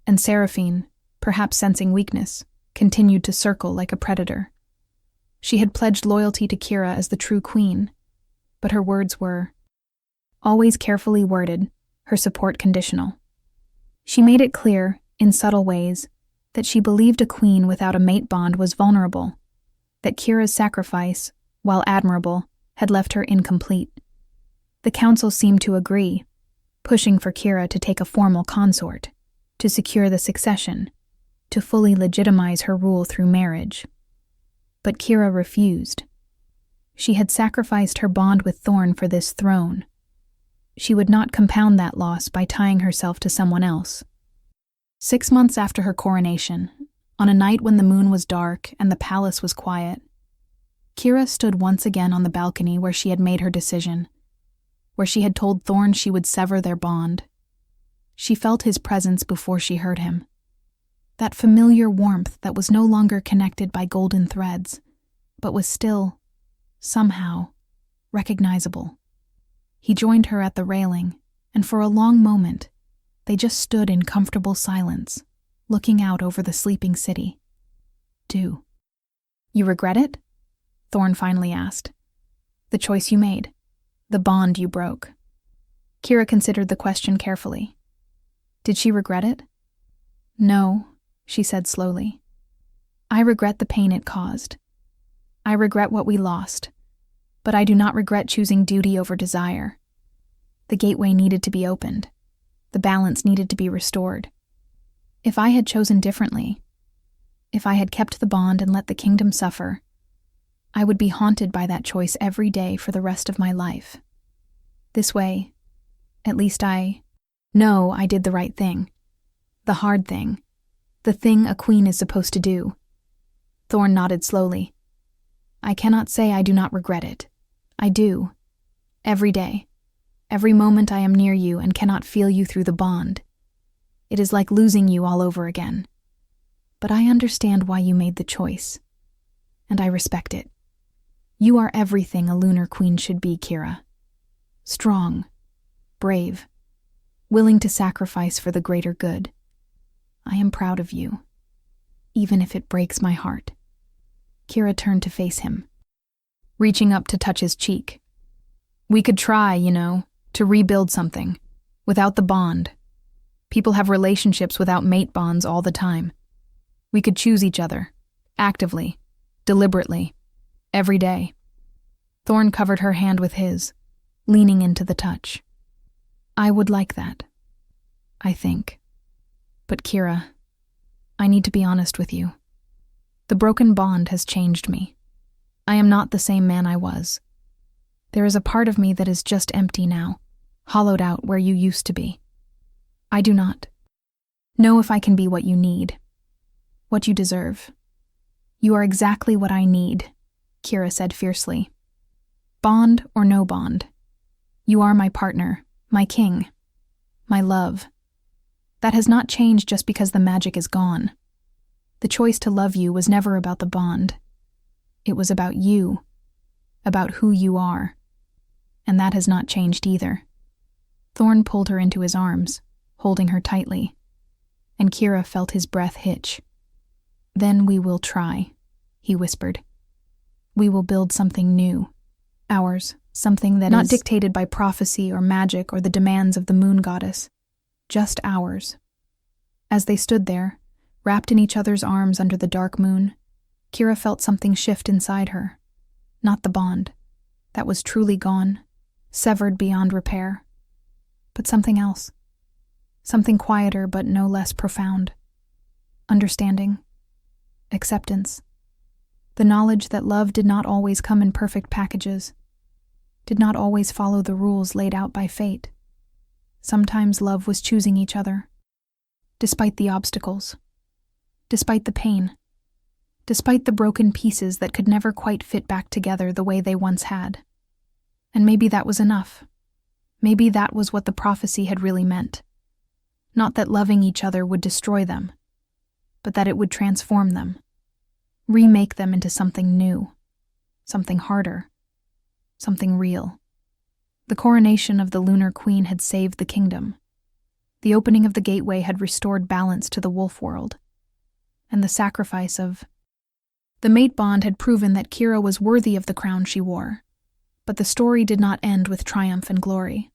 And Seraphine, perhaps sensing weakness, continued to circle like a predator. She had pledged loyalty to Kira as the true queen, but her words were always carefully worded, her support conditional. She made it clear, in subtle ways, that she believed a queen without a mate bond was vulnerable, that Kira's sacrifice, while admirable, had left her incomplete. The council seemed to agree, pushing for Kira to take a formal consort, to secure the succession, to fully legitimize her rule through marriage. But Kira refused. She had sacrificed her bond with Thorn for this throne. She would not compound that loss by tying herself to someone else. 6 months after her coronation, on a night when the moon was dark and the palace was quiet, Kira stood once again on the balcony where she had made her decision, where she had told Thorn she would sever their bond. She felt his presence before she heard him. That familiar warmth that was no longer connected by golden threads, but was still, somehow, recognizable. He joined her at the railing, and for a long moment, they just stood in comfortable silence, looking out over the sleeping city. "Do you regret it?" Thorn finally asked. "The choice you made, the bond you broke." Kira considered the question carefully. Did she regret it? "No," she said slowly. "I regret the pain it caused. I regret what we lost, but I do not regret choosing duty over desire. The gateway needed to be opened. The balance needed to be restored. If I had chosen differently, if I had kept the bond and let the kingdom suffer, I would be haunted by that choice every day for the rest of my life. This way, at least I know I did the right thing. The hard thing. The thing a queen is supposed to do." Thorn nodded slowly. "I cannot say I do not regret it. I do. Every day. Every moment I am near you and cannot feel you through the bond. It is like losing you all over again. But I understand why you made the choice. And I respect it. You are everything a lunar queen should be, Kira. Strong. Brave. Willing to sacrifice for the greater good. I am proud of you, even if it breaks my heart." Kira turned to face him, reaching up to touch his cheek. "We could try, to rebuild something, without the bond. People have relationships without mate bonds all the time. We could choose each other, actively, deliberately, every day." Thorn covered her hand with his, leaning into the touch. "I would like that, I think. But Kira, I need to be honest with you. The broken bond has changed me. I am not the same man I was. There is a part of me that is just empty now, hollowed out where you used to be. I do not know if I can be what you need, what you deserve. You are exactly what I need," Kira said fiercely. "Bond or no bond, you are my partner, my king, my love. That has not changed just because the magic is gone. The choice to love you was never about the bond. It was about you, about who you are. And that has not changed either." Thorn pulled her into his arms, holding her tightly, and Kira felt his breath hitch. "Then we will try," he whispered. "We will build something new. Ours, something that not dictated by prophecy or magic or the demands of the moon goddess. Just ours." As they stood there, wrapped in each other's arms under the dark moon, Kira felt something shift inside her. Not the bond. That was truly gone. severed beyond repair. But something else. Something quieter but no less profound. Understanding. Acceptance. The knowledge that love did not always come in perfect packages, did not always follow the rules laid out by fate. Sometimes love was choosing each other, despite the obstacles, despite the pain, despite the broken pieces that could never quite fit back together the way they once had. And maybe that was enough. Maybe that was what the prophecy had really meant. Not that loving each other would destroy them, but that it would transform them, remake them into something new, something harder, something real. The coronation of the Lunar Queen had saved the kingdom. The opening of the gateway had restored balance to the wolf world. And the sacrifice of the mate bond had proven that Kira was worthy of the crown she wore. But the story did not end with triumph and glory.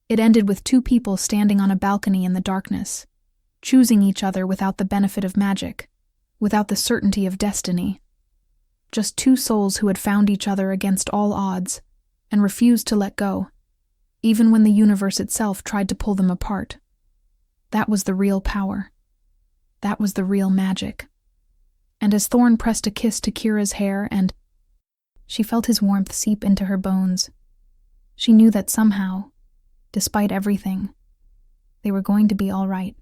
It ended with two people standing on a balcony in the darkness, choosing each other without the benefit of magic, without the certainty of destiny. Just two souls who had found each other against all odds and refused to let go, even when the universe itself tried to pull them apart. That was the real power. That was the real magic. And as Thorn pressed a kiss to Kira's hair and she felt his warmth seep into her bones, she knew that somehow, despite everything, they were going to be all right.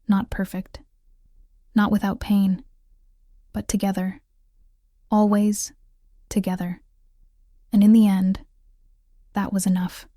Not perfect. Not without pain. But together. Always together. And in the end, that was enough.